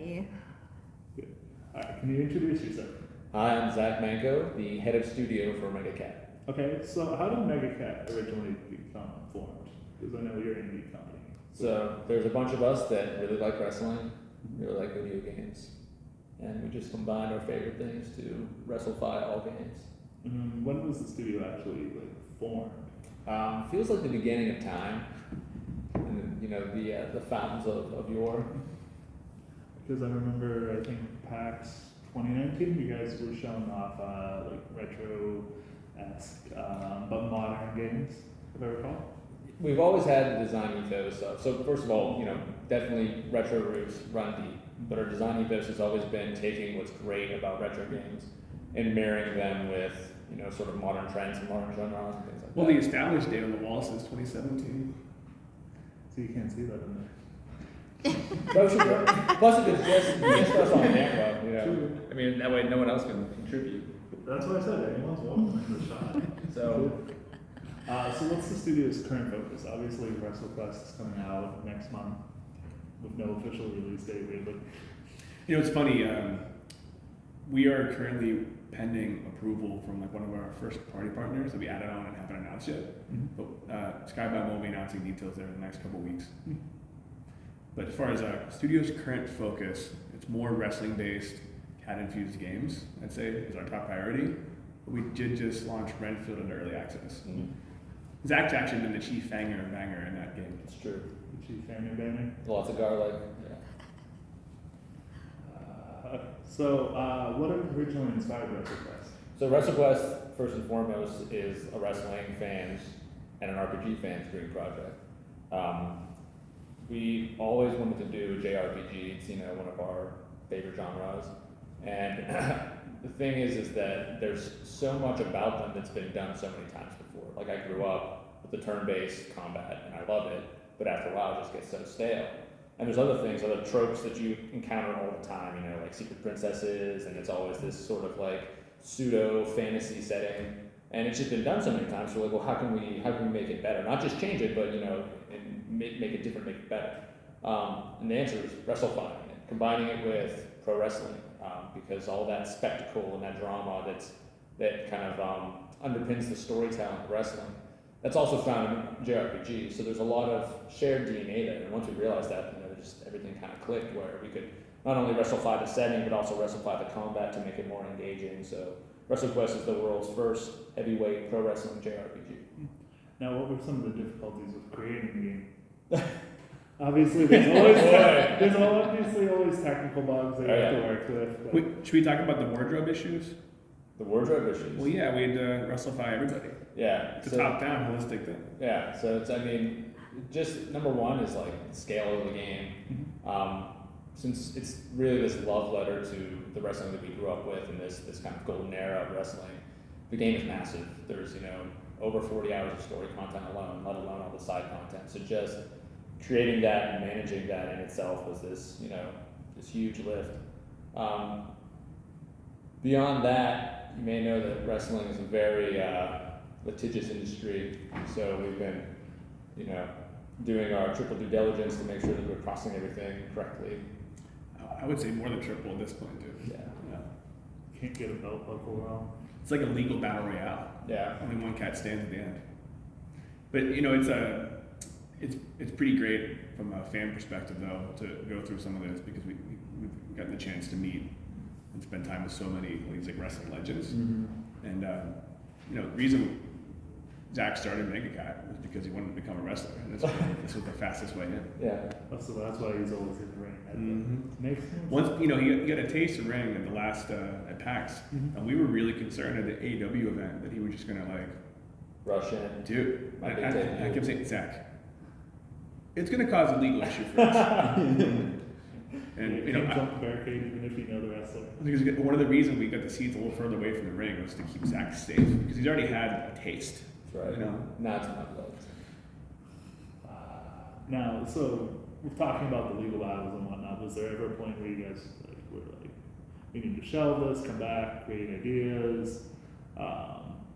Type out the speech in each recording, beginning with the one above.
Ready. Good. All right, can you introduce yourself? Hi, I'm Zach Manco, the head of studio for MegaCat. Okay, so how did MegaCat originally become formed? Because I know you're an indie company. So there's a bunch of us that really like wrestling, really like video games, and we just combined our favorite things to WrestleFi all games. When was the studio actually formed? Feels like the beginning of time, and the fountains of yore. Because I remember, I think PAX 2019, you guys were showing off retro-esque but modern games, if I recall. We've always had the design ethos of, so first of all, definitely retro roots run deep, but our design ethos has always been taking what's great about retro games and marrying them with, sort of modern trends and modern genres and things like Well, that. the established date on the wall says 2017. So you can't see that in there. Plus, if it's just us on camera, True. I mean, that way no one else can contribute. That's what I said, anyone's welcome in the shot. So, So what's the studio's current focus? Obviously, WrestleQuest is coming out next month with no official release date, really. It's funny. We are currently pending approval from one of our first party partners that we added on and haven't announced yet. But Skybound will be announcing details there in the next couple of weeks. But as far as our studio's current focus, it's more wrestling-based, cat-infused games, I'd say, is our top priority. But we did just launch Renfield into early access. Zach's actually been the chief fanger and banger in that game. it's true. The Chief Family Banner. Lots of garlic. What originally inspired WrestleQuest? So WrestleQuest, first and foremost, is a wrestling fans and an RPG fans dream project. We always wanted to do a JRPG. It's one of our favorite genres, and the thing is that there's so much about them that's been done so many times before. Like I grew up with the turn-based combat, and I love it, but after a while, it just gets so stale. And there's other things, other tropes that you encounter all the time, like secret princesses, and it's always this sort of pseudo fantasy setting, and it's just been done so many times. So we're well, how can we make it better? Not just change it, but and make it different, make it better. And the answer is WrestleFi, combining it with pro wrestling, because all that spectacle and that drama that kind of underpins the storytelling of wrestling. That's also found in JRPG, so there's a lot of shared DNA there. And once we realized that, just everything kind of clicked where we could not only WrestleFi the setting, but also WrestleFi the combat to make it more engaging. So WrestleQuest is the world's first heavyweight pro wrestling JRPG. Now, what were some of the difficulties with creating the game? Obviously, there's always technical bugs that you have to work with. Wait, should we talk about the wardrobe issues? The wardrobe issues. Well, yeah, we had to WrestleFi everybody. Yeah. It's a top-down holistic thing. Yeah, so it's, just number one is the scale of the game. Since it's really this love letter to the wrestling that we grew up with and this kind of golden era of wrestling, the game is massive. There's, over 40 hours of story content alone, let alone all the side content. So just creating that and managing that in itself was this, this huge lift. Beyond that, you may know that wrestling is a very litigious industry. So we've been, doing our triple due diligence to make sure that we're crossing everything correctly. I would say more than triple at this point, too. Yeah. Can't get a belt buckle wrong. It's like a legal battle royale. Yeah. Only one cat stands at the end. But it's pretty great from a fan perspective though to go through some of this because we've gotten the chance to meet and spend time with so many of these wrestling legends. And the reason Zach started MegaCat was because he wanted to become a wrestler, and this was the fastest way in. Yeah. So that's why he's always in the ring. Makes sense. Once he got a taste of ring at the last at PAX, and we were really concerned at the AEW event that he was just gonna rush in. Dude, I kept saying, Zach, it's gonna cause a legal issue for us. And you can't jump the barricade even if you know the wrestler. Because one of the reasons we got the seats a little further away from the ring was to keep Zach safe because he's already had a taste. That's right. Not to my blood. Now, so we're talking about the legal battles and whatnot. Was there ever a point where you guys were we need to shelve this, come back, create ideas?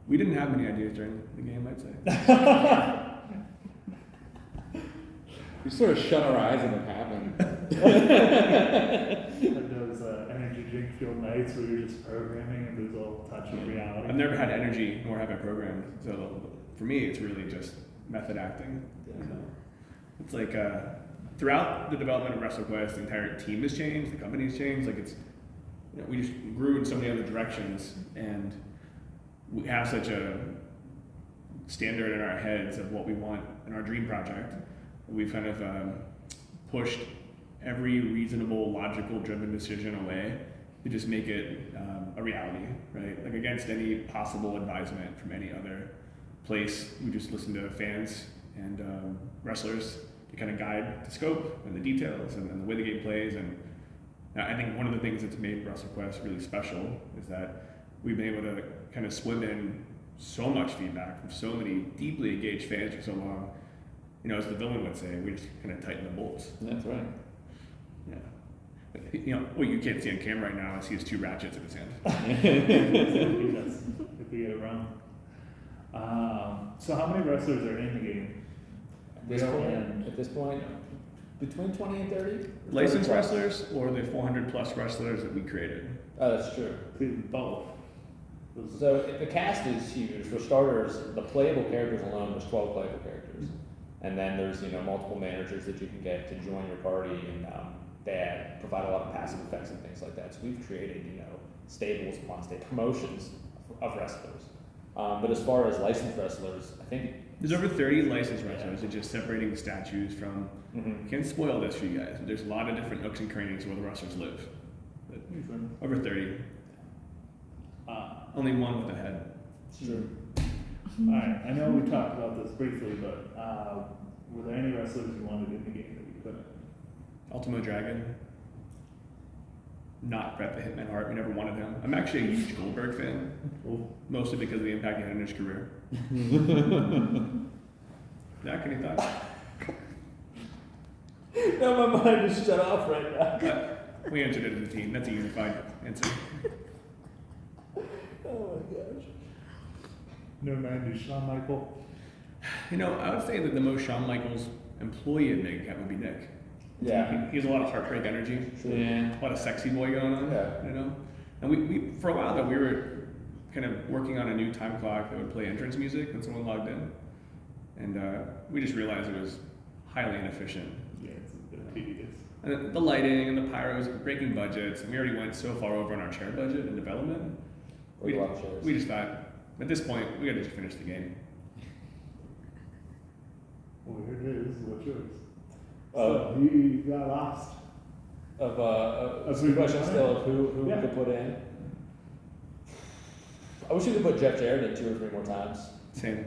We didn't have many ideas during the game, I'd say. We sort of shut our eyes and it happened. changing field nights where you're just programming and there's a little touch of reality? I've never had energy, nor have I programmed. So for me, it's really just method acting. You know? It's like throughout the development of WrestleQuest, the entire team has changed, the company's changed. Like it's, you know, we just grew in so many other directions, and we have such a standard in our heads of what we want in our dream project. We've kind of pushed every reasonable, logical, driven decision away to just make it a reality, right? Like against any possible advisement from any other place. We just listen to fans and wrestlers to kind of guide the scope and the details and the way the game plays. And I think one of the things that's made WrestleQuest really special is that we've been able to kind of swim in so much feedback from so many deeply engaged fans for so long. You know, as the villain would say, we just kind of tighten the bolts. That's right. Yeah. You know, what you can't see on camera right now is he has 2 ratchets in his hand. If we get it wrong. So how many wrestlers are in the game? At this point, between 20 and 30? Licensed wrestlers or the 400 plus wrestlers that we created? Oh, that's true. Both. So the cast is huge. For starters, the playable characters alone, there's 12 playable characters. And then there's, you know, multiple managers that you can get to join your party, and they provide a lot of passive effects and things like that. So we've created, you know, stables upon stable promotions of wrestlers. But as far as licensed wrestlers, I think there's over 30 licensed wrestlers. It's just separating the statues from. Can't spoil this for you guys, but there's a lot of different nooks and crannies where the wrestlers live. But over 30. Only one with a head. it's true. Alright, I know we talked about this briefly, but were there any wrestlers you wanted in the game that you couldn't? Ultimo Dragon. Not Bret the Hitman Hart. We never wanted him. I'm actually a huge Goldberg fan, mostly because of the impact he had in his career. Zach, any thoughts? No, my mind is shut off right now. We answered it as a team. That's a unified answer. Oh my gosh. No 90s Shawn Michael? You know, I would say that the most Shawn Michaels employee in MegaCat would be Nick. Yeah. He has a lot of heartbreak energy. Yeah. A lot of sexy boy going on. Yeah. You know? And we for a while though, we were kind of working on a new time clock that would play entrance music when someone logged in. And we just realized it was highly inefficient. Yeah, it's a bit tedious. And the lighting and the pyros breaking budgets, and we already went so far over on our chair budget in development. A lot of chairs. We just thought, at this point, we gotta just finish the game. Well, here it is. What's yours? Oh. So you got lost. Of who the question you still of who Yeah. we could put in. I wish we could put Jeff Jarrett in 2 or 3 more times. Same.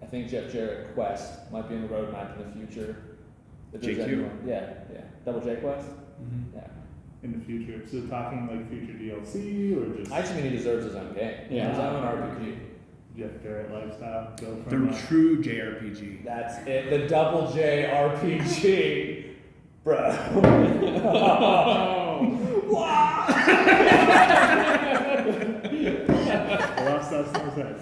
I think Jeff Jarrett Quest might be in the roadmap in the future. If there's JQ? anyone- Yeah. Double J Quest? Mm-hmm. Yeah. In the future. So talking like future DLC or just I actually think he deserves his own game. Yeah. His own RPG. Jeff Jarrett lifestyle? Go The from true JRPG. That's it. The Double J RPG. Bro. Lost us in his head.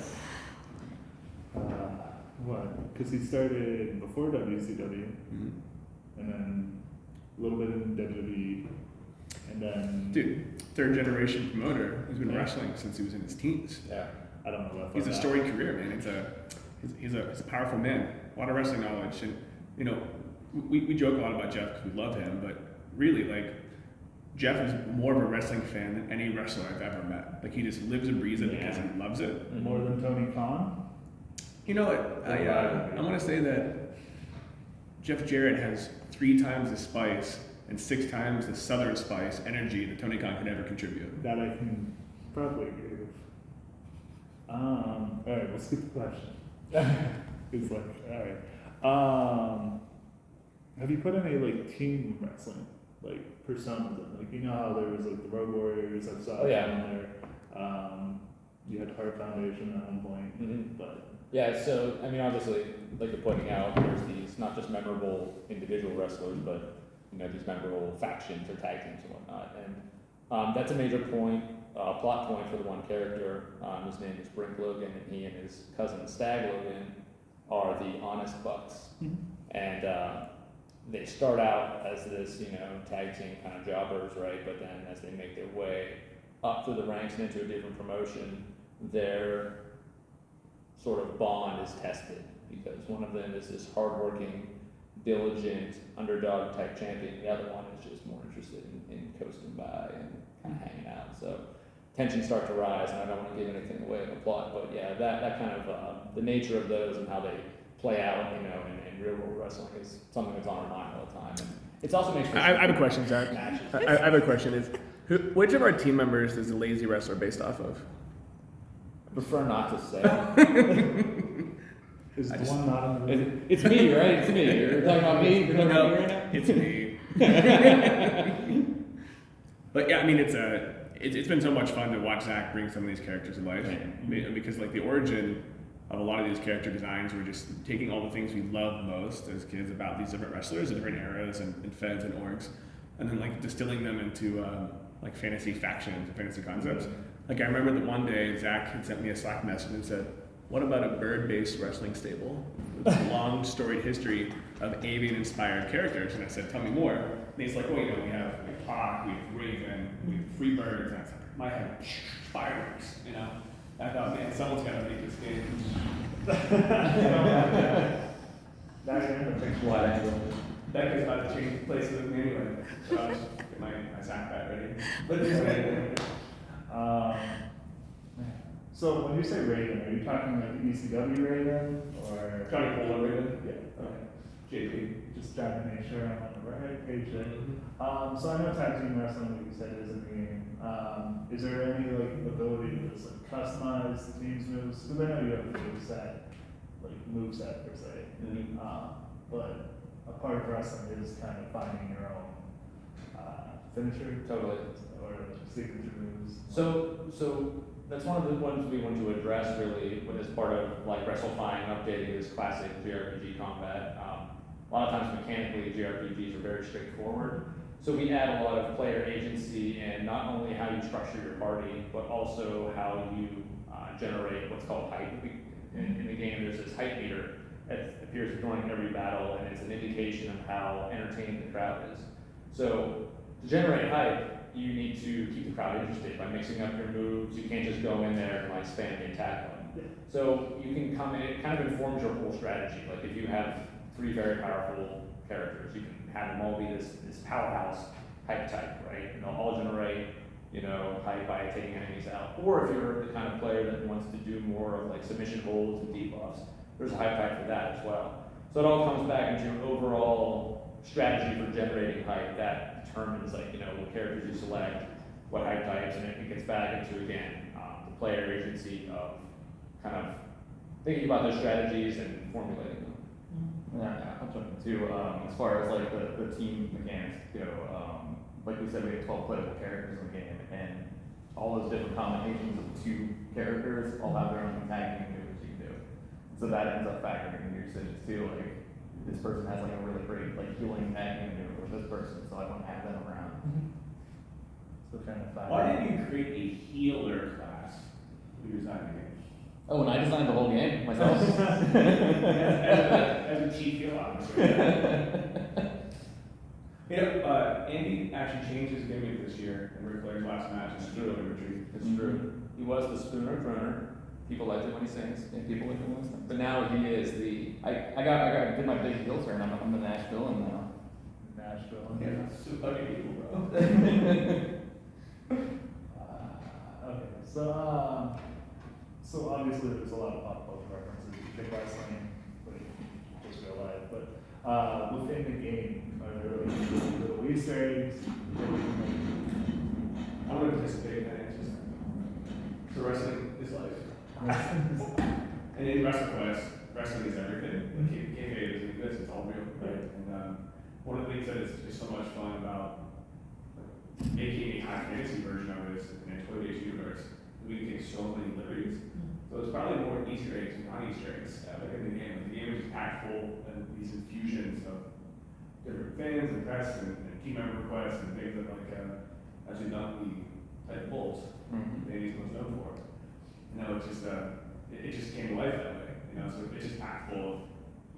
What? Because he started before WCW, Mm-hmm. and then a little bit in WWE, and then Dude, 3rd generation promoter who's been Yeah. wrestling since he was in his teens. Yeah. I don't know what. He's a storied career, man. He's a powerful man. A lot of wrestling knowledge, and you know, we joke a lot about Jeff because we love him, but really, like, Jeff is more of a wrestling fan than any wrestler I've ever met. Like, he just lives and breathes it because he loves it. More than Tony Khan. You know what? I want to say that Jeff Jarrett has 3 times the spice and 6 times the Southern spice energy that Tony Khan could ever contribute. That I can probably agree with. All right, we'll skip the question. It's like, all right. Have you put any like team wrestling, like personas in? Like, you know how there was like the Road Warriors, I saw Oh, yeah. on there. You had Heart Foundation at one point, Mhm. but Yeah, so, I mean, obviously, like you're pointing out, there's these not just memorable individual wrestlers, but, you know, these memorable factions or tag teams and whatnot. And that's a major plot point for the one character. His name is Brink Logan, and he and his cousin Stag Logan are the Honest Bucks. Mhm. And they start out as this, tag team kind of jobbers, right? But then as they make their way up through the ranks and into a different promotion, their sort of bond is tested because one of them is this hardworking, diligent, underdog type champion. The other one is just more interested in coasting by and kind of hanging out. So tensions start to rise, and I don't want to give anything away in the plot, but yeah, that kind of the nature of those and how they play out, in real world wrestling is something that's on our mind all the time. And it's also makes for I have a question, Zach. matches. I have a question. Which of our team members is the lazy wrestler based off of? I prefer not to say. Is the one not in the movie? It's me, right? It's me. You're talking about me? You're talking about me right now? It's me. But yeah, I mean, it's been so much fun to watch Zach bring some of these characters to life, because like the origin of a lot of these character designs were just taking all the things we love most as kids about these different wrestlers in different eras and feds and orgs, and then like distilling them into like fantasy factions and fantasy concepts. Like I remember that one day Zach had sent me a Slack message and said, "What about a bird-based wrestling stable with a long storied history of avian-inspired characters?" And I said, "Tell me more." And he's like, "Well, we have Hawk, we have Raven, we have Freebird." And I was like, "My head, fireworks, I thought, man, someone's got to make this game." That guy's about to change places with me anyway. So I'll just get my sack bat ready. But So when you say Raven, are you talking like the ECW Raven or Johnny Polo Raven? Yeah. Okay. JP. Just trying to make sure I'm on the right page there. So I know tag team wrestling, like you said, is a game. Is there any like ability to just like customize the team's moves? Because I know you have a move set per se. But a part of wrestling is kind of finding your own finisher, Totally. or signature moves. So that's one of the ones we want to address really as part of like WrestleFine updating this classic JRPG combat. A lot of times mechanically JRPGs are very straightforward. So we add a lot of player agency in not only how you structure your party, but also how you generate what's called hype. In the game, there's this hype meter that appears during every battle, and it's an indication of how entertaining the crowd is. So to generate hype, you need to keep the crowd interested by mixing up your moves. You can't just go in there and like spam the attack button. So you can come in, it kind of informs your whole strategy. Like if you have 3 very powerful characters, you can have them all be this powerhouse hype type, right? And they'll all generate, hype by taking enemies out. Or if you're the kind of player that wants to do more of like submission holds and debuffs, there's a hype type for that as well. So it all comes back into your overall strategy for generating hype that determines what characters you select, what hype types, and it gets back into, again, the player agency of kind of thinking about those strategies and formulating them. Yeah, I'll jump in too. As far as like the team mechanics go, like we said, we have 12 playable characters in the game, and all those different combinations of 2 characters all have their own tag team moves you can do. So that ends up factoring into your decisions too. Like this person has like a really great like healing tag team move with this person, so I want to have them around. So kind of fun. Why didn't you create a healer class for your design game? Oh, and I designed the whole game myself. as a chief heal officer. Andy actually changed his gimmick this year in Ric Flair's last match in the retreat. It's true. He was the Spooner Crooner. People liked it when he sings, and people like it when he sings. But now he is the. I did my big heel turn. I'm the Nash villain now. Nashville. Yeah, so fucking people, bro. Okay, so obviously there's a lot of pop culture references to big wrestling, like just real life. But within the game, are there like little Easter eggs? I'm going to participate in that answer. So wrestling is life. And in WrestleQuest, wrestling is everything. Like, kayfabe doesn't exist, it's all real, right? And one of the things that is just so much fun about making a high fantasy version of it is an exploitation universe. We can take so many liberties. So it's probably more Easter eggs and non-Easter eggs like in the game. Like, the game is just packed full of these infusions of different fans and press and team member requests and things that actually not the type of bolts Andy's most known for. It's just it just came to life that way. So it's just packed full of,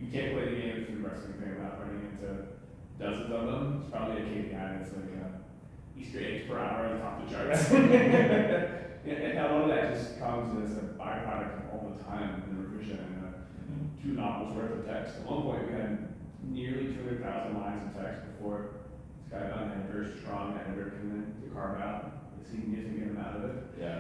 you can't play the game if you're a wrestling fan without running into dozens of them. It's probably a KPI that's like Easter eggs per hour at the top of the charts. And a lot of that just comes as a byproduct of all the time in the revision and 2 novels worth of text. At one point, we had nearly 200,000 lines of text before Skybound had a very strong editor come in to carve out a significant amount of it. Yeah.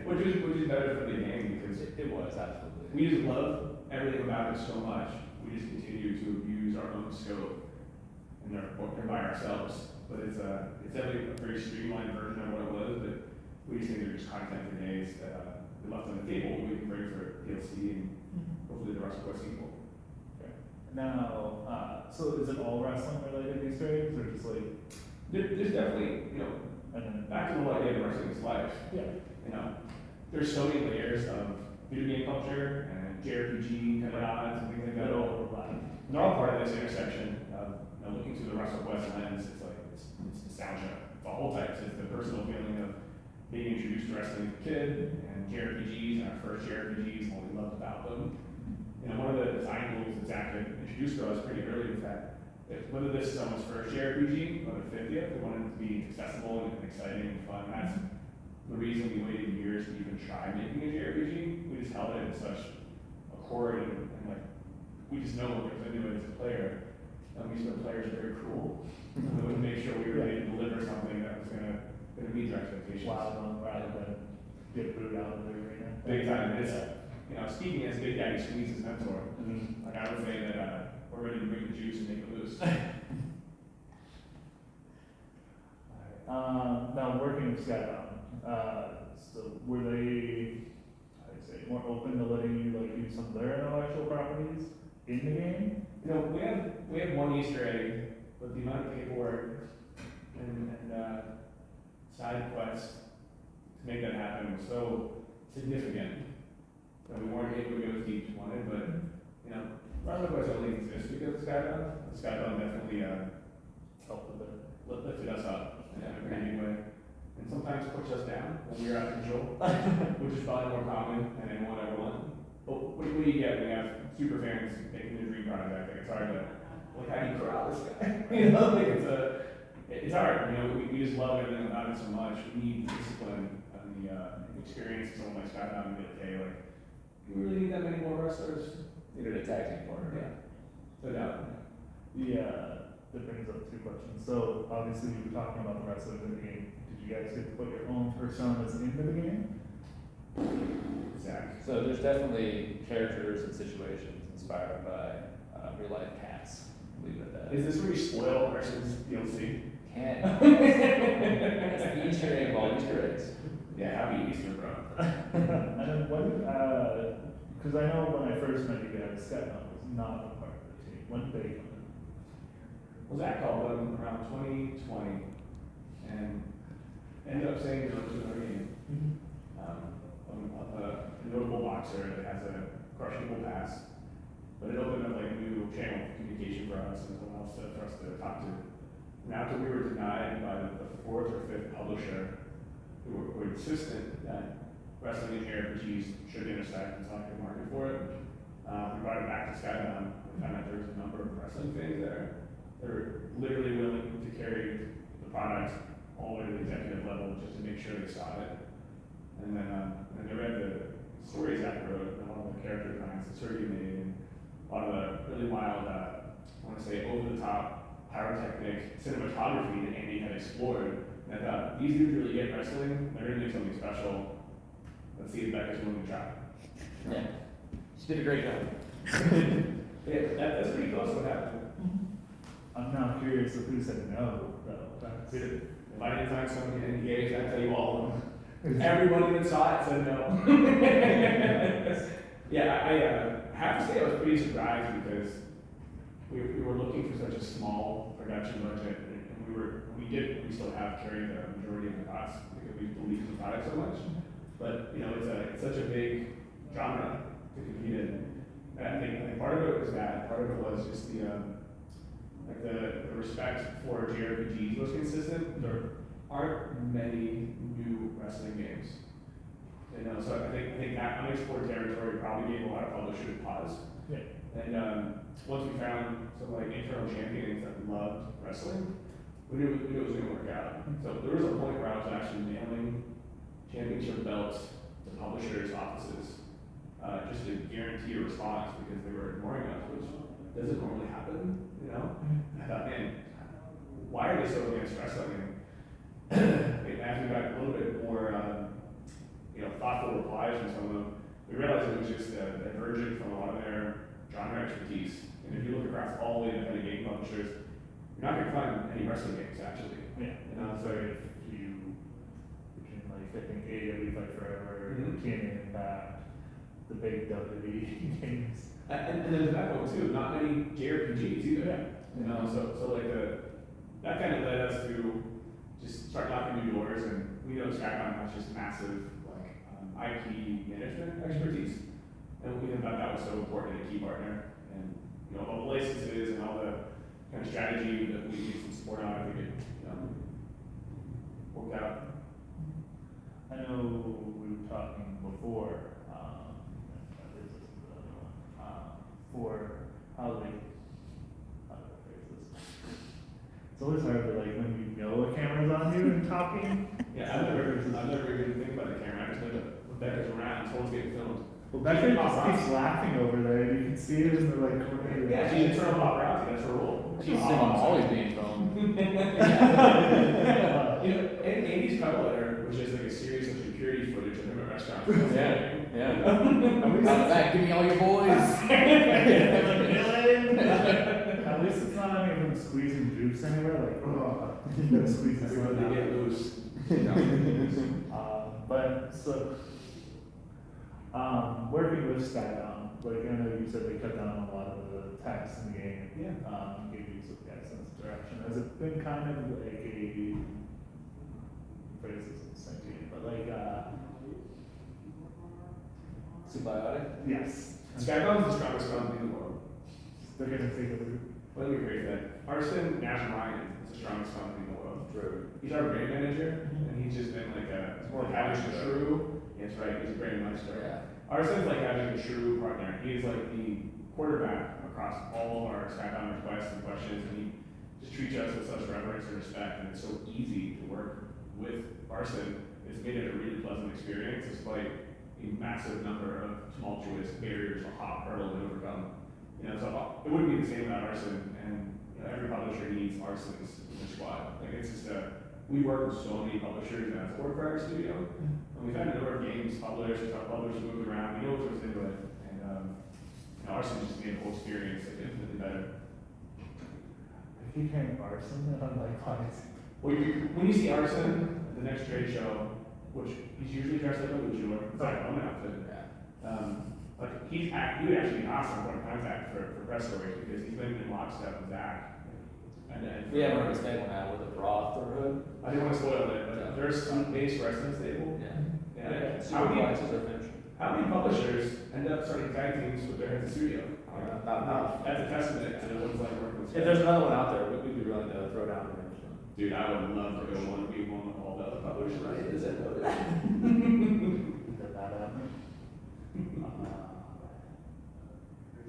which is better for the game because It was, absolutely. we just love everything about it so much. We just continue to abuse our own scope and they're by ourselves. But it's definitely a very streamlined version of what it was, but we just think they're just content for days that we left on the table we can bring for DLC and hopefully the WrestleQuest sequel. Now, so is it all wrestling related Easter eggs, or just like? There's definitely, And then, back to the whole idea of wrestling is life. yeah. There's so many layers of video game culture and JRPG kind of odds and things like that. They're all overlapping. They're all part of this intersection of looking through the WrestleQuest lens. It's like it's nostalgia. It's all types. It's the personal feeling of being introduced to wrestling as a kid and JRPGs and our first JRPGs and what we loved about them. One of the design rules that Zach had introduced to us pretty early was that whether this is someone's first JRPG or the 50th, we wanted it to be accessible and exciting and fun. That's the reason we waited years to even try making a JRPG. We just held it in such a core and like we just know what goes into it as a player. And we spent players very cruel. We would make sure we were able to deliver something that was gonna meet their expectations. Wow, rather than get booed out of the arena. Big time. It's speaking as Big Daddy Squeeze's mentor, like I would say that we're ready to bring the juice and make it loose. Now working with Skybound, so were they, I'd say, more open to letting you like use some of their intellectual properties in the game? We have one Easter egg, but the amount of paperwork and side quests to make that happen was so significant that we weren't able to go as deep as we wanted. But WrestleQuest only exists because of Skybound. Skybound definitely Helped a bit. lifted us up in a pretty big way, and sometimes puts us down when we're out of control, which is probably more common than anyone ever wanted. But what do you get when you have super fans making their dream project? Like it's hard to, like how do you corral this guy? It's hard. We just love everything about it so much. We need the discipline and the experience of someone like Skybound to be like, hey, like, do we really need that many more wrestlers? Needed a tag team partner. Yeah. No doubt. That brings up 2 questions. So obviously we were talking about the wrestlers in the game. Did you guys get to put your own personas into the game? Exactly. So there's definitely characters and situations inspired by real life cats. Leave it at that. Is this where you spoil versus DLC? Can't. That's the Easter egg of all Easter eggs. Yeah, happy Easter, bro. And then when, because I know when I first met you guys, Skybound was not a part of the team. When did they come in? Well, Zach called them around 2020 and ended up saying no to our game. A notable boxer that has a crushable pass, but it opened up like a new channel of communication for us and someone else for us to talk to. And after we were denied by the 4th or 5th publisher who were insistent that wrestling and JRPGs should intersect and so I could market for it, we brought it back to Skybound and found out there was a number of wrestling fans there. They were literally willing to carry the product all the way to the executive level just to make sure they saw it. And then they read the stories Zach wrote and a lot of the character designs that Sergey made and a lot of the really wild, I want to say over-the-top pyrotechnic cinematography that Andy had explored. And I thought, these dudes really get wrestling, they're going to do something special. Let's see if Becca's willing to try. Yeah. She did a great job. That's pretty close to what happened. I'm now curious if who said no, though. If I didn't sign some NDAs, I'd tell you all of them. Everybody that saw it said no. Yeah, I have to say I was pretty surprised because we were looking for such a small production budget, and we still have carried the majority of the costs because we believe in the product so much. But it's such a big genre to compete in. And I think part of it was that. Part of it was just the respect for JRPGs was consistent. There aren't many new wrestling games. So I think that unexplored territory probably gave a lot of publishers pause. Yeah. And once we found some like internal champions that loved wrestling, we knew it was going to work out. So there was a point where I was actually mailing championship belts to publishers' offices just to guarantee a response because they were ignoring us, which doesn't normally happen, you know? And I thought, man, why are they so against wrestling? And as we got a little bit more, thoughtful replies from some of them, we realized it was just divergent from a lot of their genre expertise. And if you look across all the independent game publishers, you're not going to find any wrestling games actually. Yeah. You know, So if you, between like, I think AEW Fight Forever, Mhm. TNA Impact, the big WWE games. and then to that point too, not many JRPGs either. You know, so like that kind of led us to just start knocking new doors, and we know Skybound has just massive IP management expertise, and we thought that was so important a key partner, and all the licenses and all the kind of strategy that we need some support on, I think it worked out. I know we were talking before, for how do I phrase this? It's always hard to like when you know a camera's on you and talking. Yeah, I've never even think about the camera. I just know that Rebecca's around, someone's getting filmed. Well, Becca just keeps laughing over there. You can see it in the like corner. Yeah, she's internal paparazzi. That's her role. She's always being filmed. Andy's cover letter was just like a series of security footage of him at restaurants. Yeah. Out of that, give me all your boys. At least it's not any of them squeezing juice anywhere. Like, oh, you gotta squeeze this one They out. get loose. But so, working with Skybound, like I know you said they cut down a lot of the text in the game. Yeah. Gave you some sense of direction. Has it been kind of like a phrase is sentient, but like Symbiotic? yes, Skybound's the strongest company in the world. they're gonna take a loop. Let me rephrase that. Arson Nash Ryan is the strongest company in the world. True. He's our brand manager, and he's just been like having a true. That's right. He's a brand master. Yeah. Arson's like having a true partner. He is like the quarterback across all of our Skybound requests and questions, and he just treats us with such reverence and respect, and it's so easy to work with Arson. It's made it a really pleasant experience, despite a massive number of tumultuous barriers or hurdles to overcome. So it wouldn't be the same without Arson, and every publisher needs Arsons in their squad. Like it's just we work with so many publishers as a work for our studio, and we've had a number of games published, our publishers moved around, we know what goes into it, and Arson just made the whole experience like infinitely better. I keep hearing arson, and I'm like, why is it? Well, when you see Arson at the next trade show, which he's usually dressed like a luchador, it's like own outfit. Like he would actually be an awesome point of contact for press stories because he's been in lockstep with Zach. And We have one of his stable now with a broth or hood. I didn't want to spoil it, but there's some base wrestling stable. Yeah. How many Supervisors are finished. How many publishers end up starting tag teams with their head of studio? Not enough. That's a testament to what it's like working with. If there's another one out there, we'd be willing to throw down the names. Dude, I would love to go 1v1 with all the other publishers. Is it? Did that happen?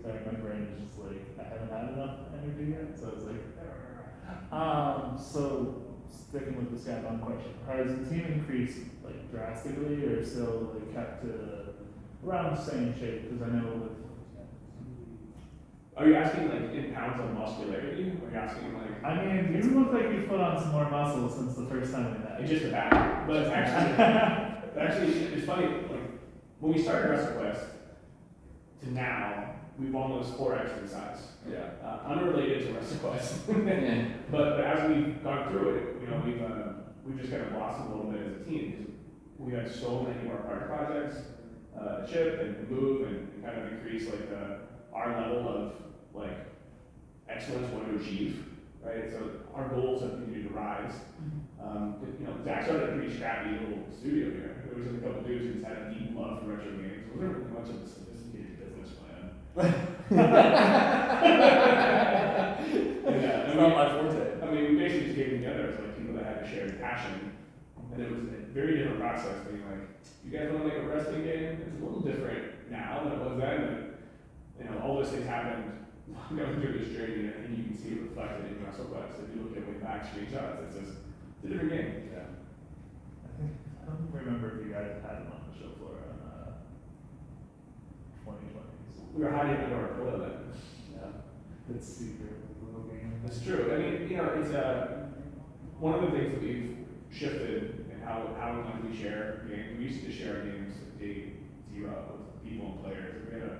Sorry, my brain is just like, I haven't had enough energy yet, so it's like, so sticking with the Skybound question, has the team increased like drastically or still like kept to around the same shape? Because I know with Are you asking like in pounds of muscularity? Or are you asking like? I mean, you look like you put on some more muscle since the first time we met. It's just a bad. But actually, it's funny. Like when we started WrestleQuest to now, we've almost 4x in size. Yeah. Unrelated to WrestleQuest. Yeah. But as we've gone through it, we've just kind of blossomed a little bit as a team because we had so many more part projects, chip and move and kind of increase like our level of like excellence we want to achieve, right? So our goals have continued to rise. Zach started a pretty scrappy little studio here. There was a couple dudes who just had a deep love for retro games. It wasn't really much of a sophisticated business plan. It's not my forte. I mean, we basically just came together as like people that had a shared passion, and it was a very different process. Being like, you guys want to make a wrestling game? It's a little different now than it was then. And all those things happened going through this journey, and I think you can see it reflected in WrestleQuest. If you look at way back screenshots, it's a different game. Yeah. I don't remember if you guys had them on the show floor on 2020s. We were hiding under our pillow then. Yeah. It's secret little game. That's true. I mean, it's one of the things that we've shifted in how we share games. We used to share games at day zero with people and players. We had a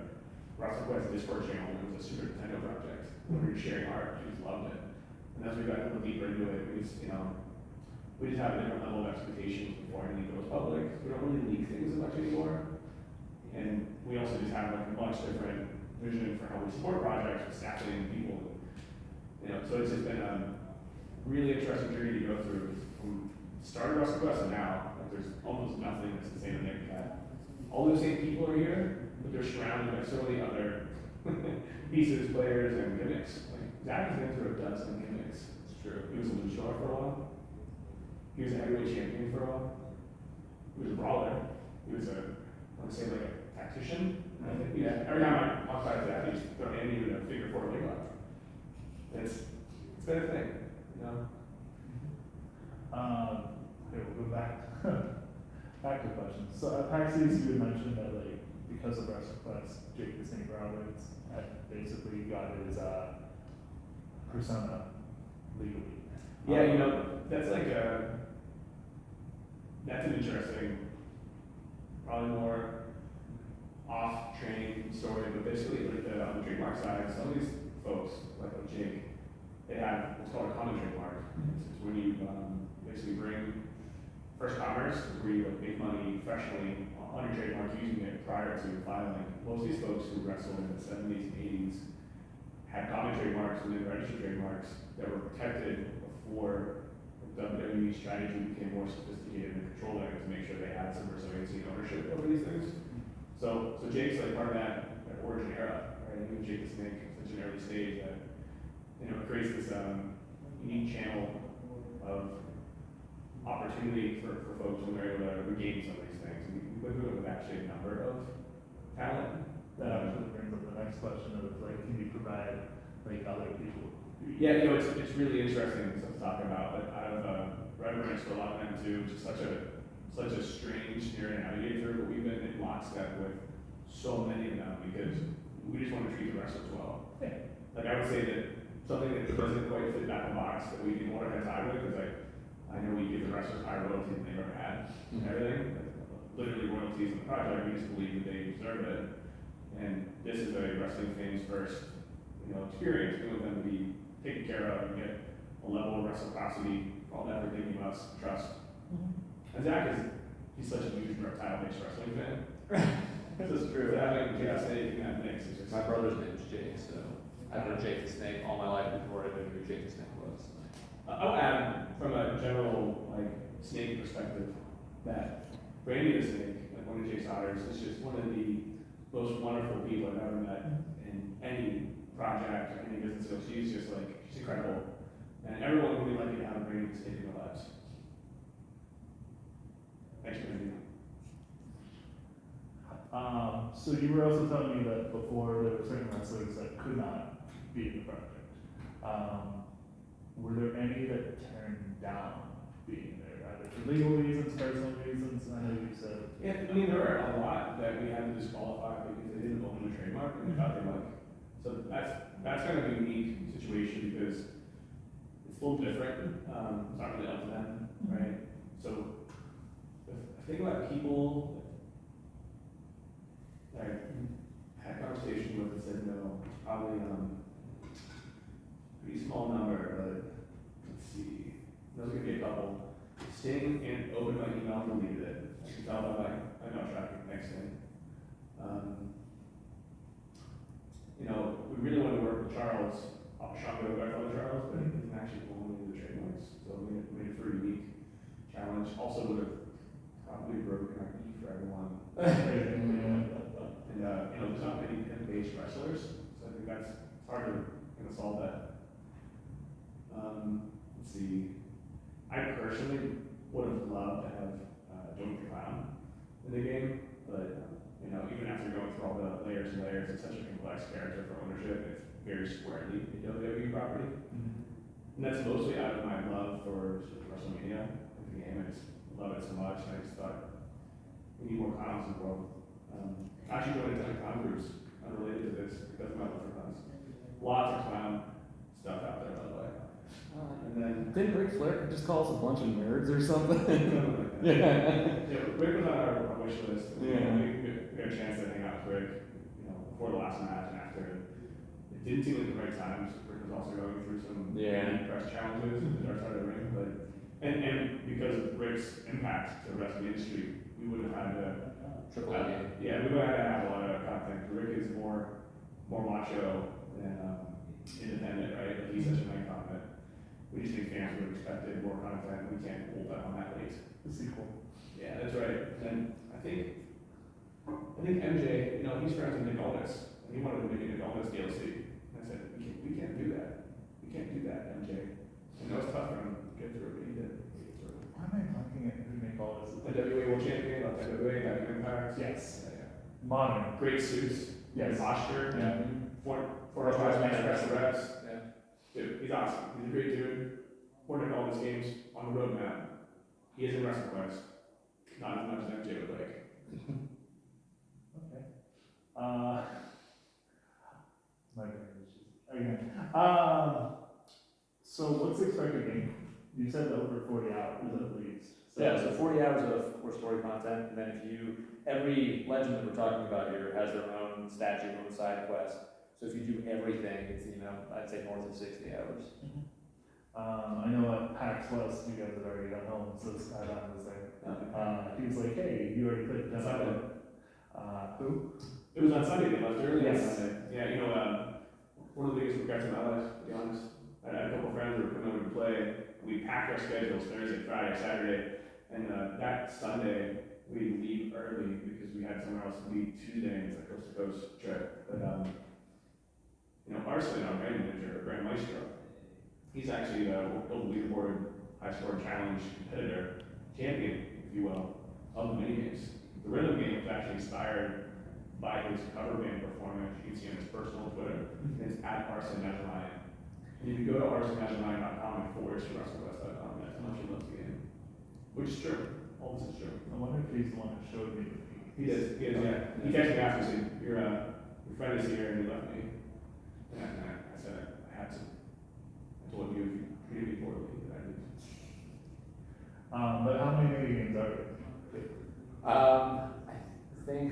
WrestleQuest Discord channel. It was a Super Nintendo project. We were sharing art. We just loved it. And as we got a little deeper into it, we just have a different level of expectations before anything goes public. We don't really leak things as much anymore. And we also just have like a much different vision for how we support projects with staffing and people. So it's just been a really interesting journey to go through from start of WrestleQuest and now. Like there's almost nothing that's the same as MegaCat. All those same people are here, but they're surrounded by so many other pieces, players, and gimmicks. Like Zach has been through a dozen gimmicks. It's true. He was a luchador for a while. He was a heavyweight champion for a while. He was a brawler. He was I want to say like a tactician. I think every time I walk by that, he's thrown in a figure four leg lock. It's been a thing, Okay, we'll go back to questions. So at PAX East, you had mentioned that like because of WrestleQuest, Jake the Snake Roberts had basically got his persona legally. Yeah, that's like that's an interesting, probably more off-train story, but basically like on the trademark side, some of these folks, like Jake, they have what's called a common trademark. It's when you basically bring first commerce, is where you like make money professionally on your trademark using it prior to filing. Most of these folks who wrestled in the 70s and 80s had common trademarks and then registered trademarks that were protected before the WWE strategy became more sophisticated in controlling it to make sure they had some resiliency and ownership over these things. So Jake's like part of that origin era, right? Even Jake the Snake at such an early stage that it creates this unique channel of opportunity for folks when they're able to regain some of these things. And we went through it with actually a number of talent. That actually brings up the next question of like, can you provide like other people? Yeah, it's really interesting stuff to talk about. But out of reverence for a lot of them too, which is such a strange area to navigate through. But we've been in lockstep with so many of them because we just want to treat the wrestlers well. Yeah. Like I would say that something that doesn't quite fit that box that we can want to tie with is like I know we give the wrestlers higher royalties than they've ever had and everything. Like, literally royalties in the project. We just believe that they deserve it. And this is a wrestling fans first, experience. We want them to be taken care of and get a level of reciprocity, all that they're giving us, trust. And Zach he's such a huge reptile-based wrestling fan. This is true. So having Jake the Snake in that mix is just My brother's name is Jake, so I've heard Jake the Snake all my life before I knew who Jake the Snake was. I'll add from a general snake perspective that Brandy the Snake, like one of Jake's daughters, is just one of the most wonderful people I've ever met in any project or any business. So she's incredible, and everyone would be lucky to have Brandy the Snake in their lives. Thanks, Brandy. So you were also telling me that before there were certain wrestlers that could not be in the project. Were there any that turned down being there, either for legal reasons, personal reasons? I know you said. Yeah, I mean there are a lot that we had to disqualify because they didn't own the trademark and they thought they like. So that's kind of a unique situation because it's a little different. It's not really up to them, right? So I think about people that I had a conversation with and said no, it's probably pretty small number, but let's see. There's gonna be a couple. Sting and opened my email and deleted it. I can tell by my email traffic next thing. We really want to work with Charles, Shango, our fellow Charles, but he doesn't actually own any of the trademarks. So we made it for a unique challenge. Also would have probably broken our knee for everyone. And there's not many pin-based wrestlers, so I think it's hard to solve that. Let's see. I personally would have loved to have Joey the Clown in the game, but even after going through all the layers and layers, it's such a complex character for ownership. It's very squarely a WWE property. And that's mostly out of my love for WrestleMania, the game. I just love it so much, and I just thought we need more clowns in the world. I actually joined a ton of clown groups unrelated to this because of my love for clowns. Lots of clown stuff out there, by the way. And then Didn't Ric Flair just call us a bunch of nerds or something? something like that. Yeah. Rick was on our wish list. Yeah. We got a chance to hang out with Rick, before the last match and after. It didn't seem like the right times. Rick was also going through some press challenges at the dark side of the ring, but and because of Rick's impact to the rest of the industry, we would have had to we would have had to have a lot of content. Rick is more macho than independent, right? Like he's such an icon that we just think fans would have expected more content. We can't hold that on that late. The sequel. Yeah, that's right. And I think MJ, he's friends with Nick Aldis. And he wanted to make a Nick Aldis DLC. And I said, we can't do that. We can't do that, MJ. And that was tough for him to get through, but he did. Why am I blanking at who Nick Aldis is? The WA World Champion, WA, Diamond Empire. Yes. Yeah. Modern. Great suits. Yes. Posture. Yeah. Former class match reps. Yeah. Dude, he's awesome. He's a great dude. We're in all his games on the roadmap. He is in WrestleQuest. Not as much as MJ would like. Okay. My brain is just, again. So what's the expected game? You said over 40 hours at least. So 40 hours of core story content, and then every legend that we're talking about here has their own statue on the side quest. So if you do everything, it's, I'd say north of 60 hours. I know at PAX West, you guys have already got home, so Skyline was there. He was like, hey, you already put it Sunday. Who? It was on Sunday, they left early Yes. on Sunday. Yeah, one of the biggest regrets of my life, to be honest. I had a couple friends who were coming over to play. We packed our schedules Thursday, Friday, Saturday, and that Sunday we leave early because we had somewhere else to be Tuesday, and it's a coast-to-coast trip. But, Arslan, our brand manager, Brand Maestro, he's actually the leaderboard high-score challenge competitor, champion, if you will, of the minigames. The rhythm game was actually inspired by his cover band performance. You can see on his personal Twitter. And it's at @ArsenMagellanian. And if you go to arsenmagellanian.com and /WrestleQuest.com, that's how much he loves the game. Which is true. All this is true. I wonder if he's the one that showed me the feed. He is, yeah. He texted me after saying, your friend is here and he left me. And I said, I had to. I told you if you treated me poorly, that I did. But how many mini games are there? I think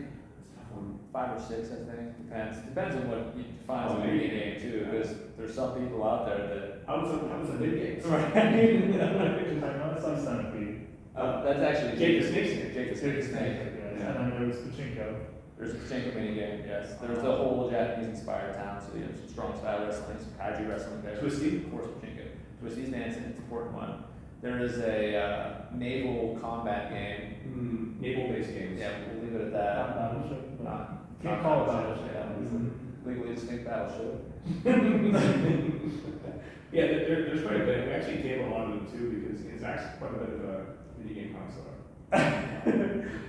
5 or 6, I think. Depends on what you define as a mini game too, because there's some people out there that. How was the mid games? Right. I know it's like Centipede. That's actually Jake the Snake Snake. Jake the Snake Snake. Yes. Yeah. And then there was Pachinko. There's a Pachinko mini game, yes. There's the whole Japanese inspired town, so you have some strong style wrestling, some kaiju wrestling there. Twisty? Of course, Pachinko. Twisty's dancing, it's an important one. There is a naval combat game. Naval-based games. Yeah, we'll leave it at that. Battleship. Not- Can't not call it Battleship, Battleship. yeah. Legally distinct battleship. Yeah, there's quite a bit. We actually tabled a lot of them too because it's actually quite a bit of a video game console.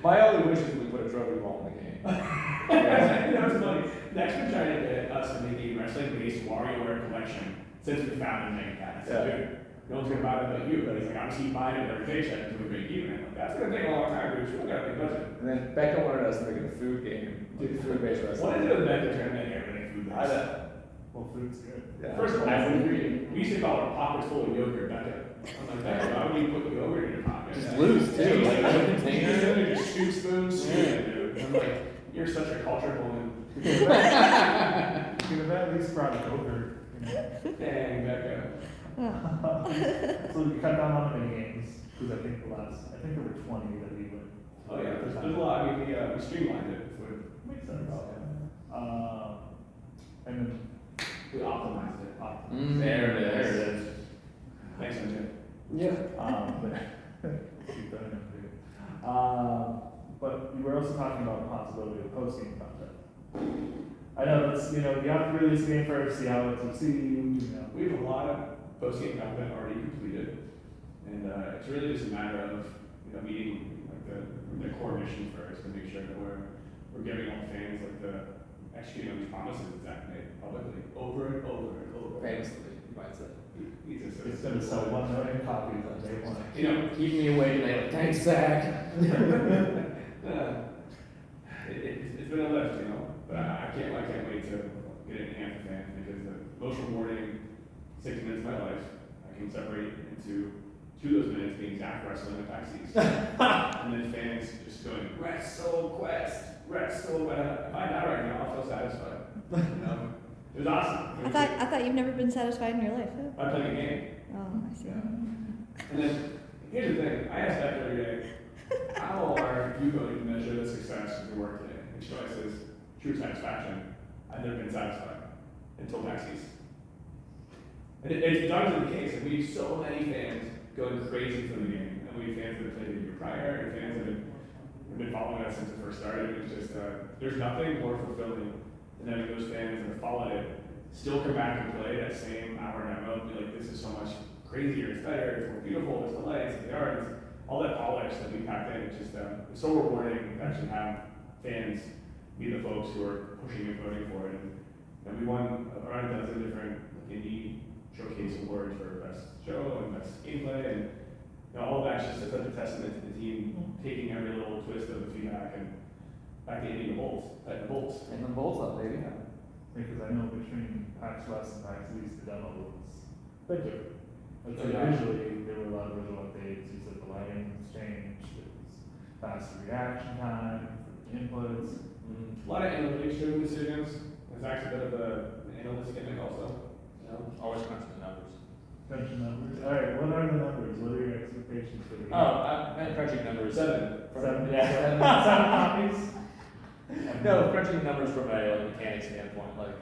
My only wish is we put a trophy wall in the game. It's funny. Next, we're trying to get us to make a wrestling-based WarioWare collection since we founded MegaCat. I said, dude, no one's gonna buy that but you. But he's like, I'm just keep buying it every paycheck until we break even. I'm like, that's gonna take a long time, dude. We got a big budget. And then Becca wanted us to make it a food game, like food-based wrestling. What is it with that tournament and everything food I based? know. Well, food's good. Yeah. First of all, I would agree. We used to call our pockets full of yogurt, Becca. I'm like, Becca, why would you put yogurt in your pocket? Just loose too, like no container. Just scoop spoons, dude. I'm like, you're such a cultured woman. You could have at least brought it over. Dang, Becca. So you cut down on the mini games because I think there were 20 that we went. Oh yeah, there's a lot. I mean, we streamlined it. Makes sense. And then We optimized it. There it is. Thanks, MJ. Yeah. keep that in there. But we were also talking about the possibility of post-game content. I know that's, you have to release the game first, see how it's received, We have a lot of post-game content already completed, and it's really just a matter of meeting like the core mission first to make sure that we're giving all the fans like the executing on these promises that Zach made publicly over and over and over. Famously, you might say. He's just It's gonna sell 1 million copies on day one. you know, Keep me awake tonight. Like, thanks, Zach. it's been a lift, you know, but I can't wait to get it in hands of fans because the most rewarding 6 minutes of my life I can separate into 2 of those minutes being Zach wrestling at PAX East, and then fans just going WrestleQuest. If I die right now, I'll feel satisfied. You know? It was awesome. I thought you've never been satisfied in your life. Huh? I played a game. Oh, I see. And then here's the thing. I asked Zach the other day, how are you going to measure the success of your work today? And she always says, true satisfaction. I've never been satisfied until PAX East. And it's done to the case, and we have so many fans going crazy for the game. And we have fans that have played the year prior, and fans that have been following us since it first started. It's just, there's nothing more fulfilling than having those fans that have followed it still come back and play that same hour and a half and be like, this is so much crazier, it's better, it's more beautiful, there's the lights, the art, it's all that polish that we packed in. It's just, it's so rewarding to actually have fans be the folks who are pushing and voting for it. And we won around a dozen different indie showcase awards for best show and best gameplay, and all of that's just such a testament to the team taking every little twist of the feedback and back to hitting the bolts, tightening the bolts. And the bolts up, baby. Because I know between PAX West and PAX East, the demo was bigger. Like, Oh, yeah. visually, there were a lot of visual updates. You said the lighting was changed. It was faster reaction time for the inputs. A lot of analytics driven decisions. There's actually a bit of an analyst gimmick also. You know? Always crunching the numbers. Crunching numbers. All right, what are the numbers? What are your expectations for the game? Oh, I meant crunching numbers. 7. Seven, Yeah. seven copies. No, crunching numbers from a mechanic standpoint, like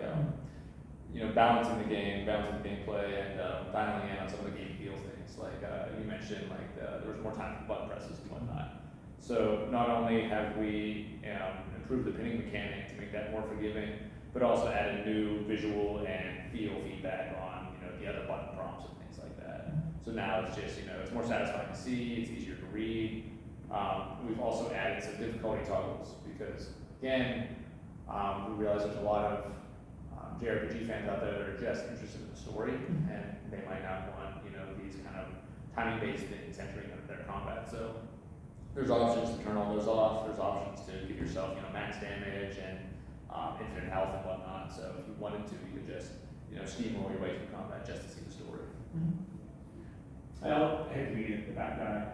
balancing the game, balancing the gameplay, and dialing in on some of the game feel things. Like you mentioned, like there was more time for button presses and whatnot. So not only have we improved the pinning mechanic to make that more forgiving, but also added new visual and feel feedback on the other button prompts and things like that. So now it's just it's more satisfying to see, it's easier to read. We've also added some difficulty toggles because again, we realize there's a lot of JRPG fans out there that are just interested in the story, and they might not want these kind of timing-based things entering their combat. So there's options to turn all those off. There's options to give yourself max damage and infinite health and whatnot. So if you wanted to, you could just steamroll your way through combat just to see the story. I hate to be the bad guy,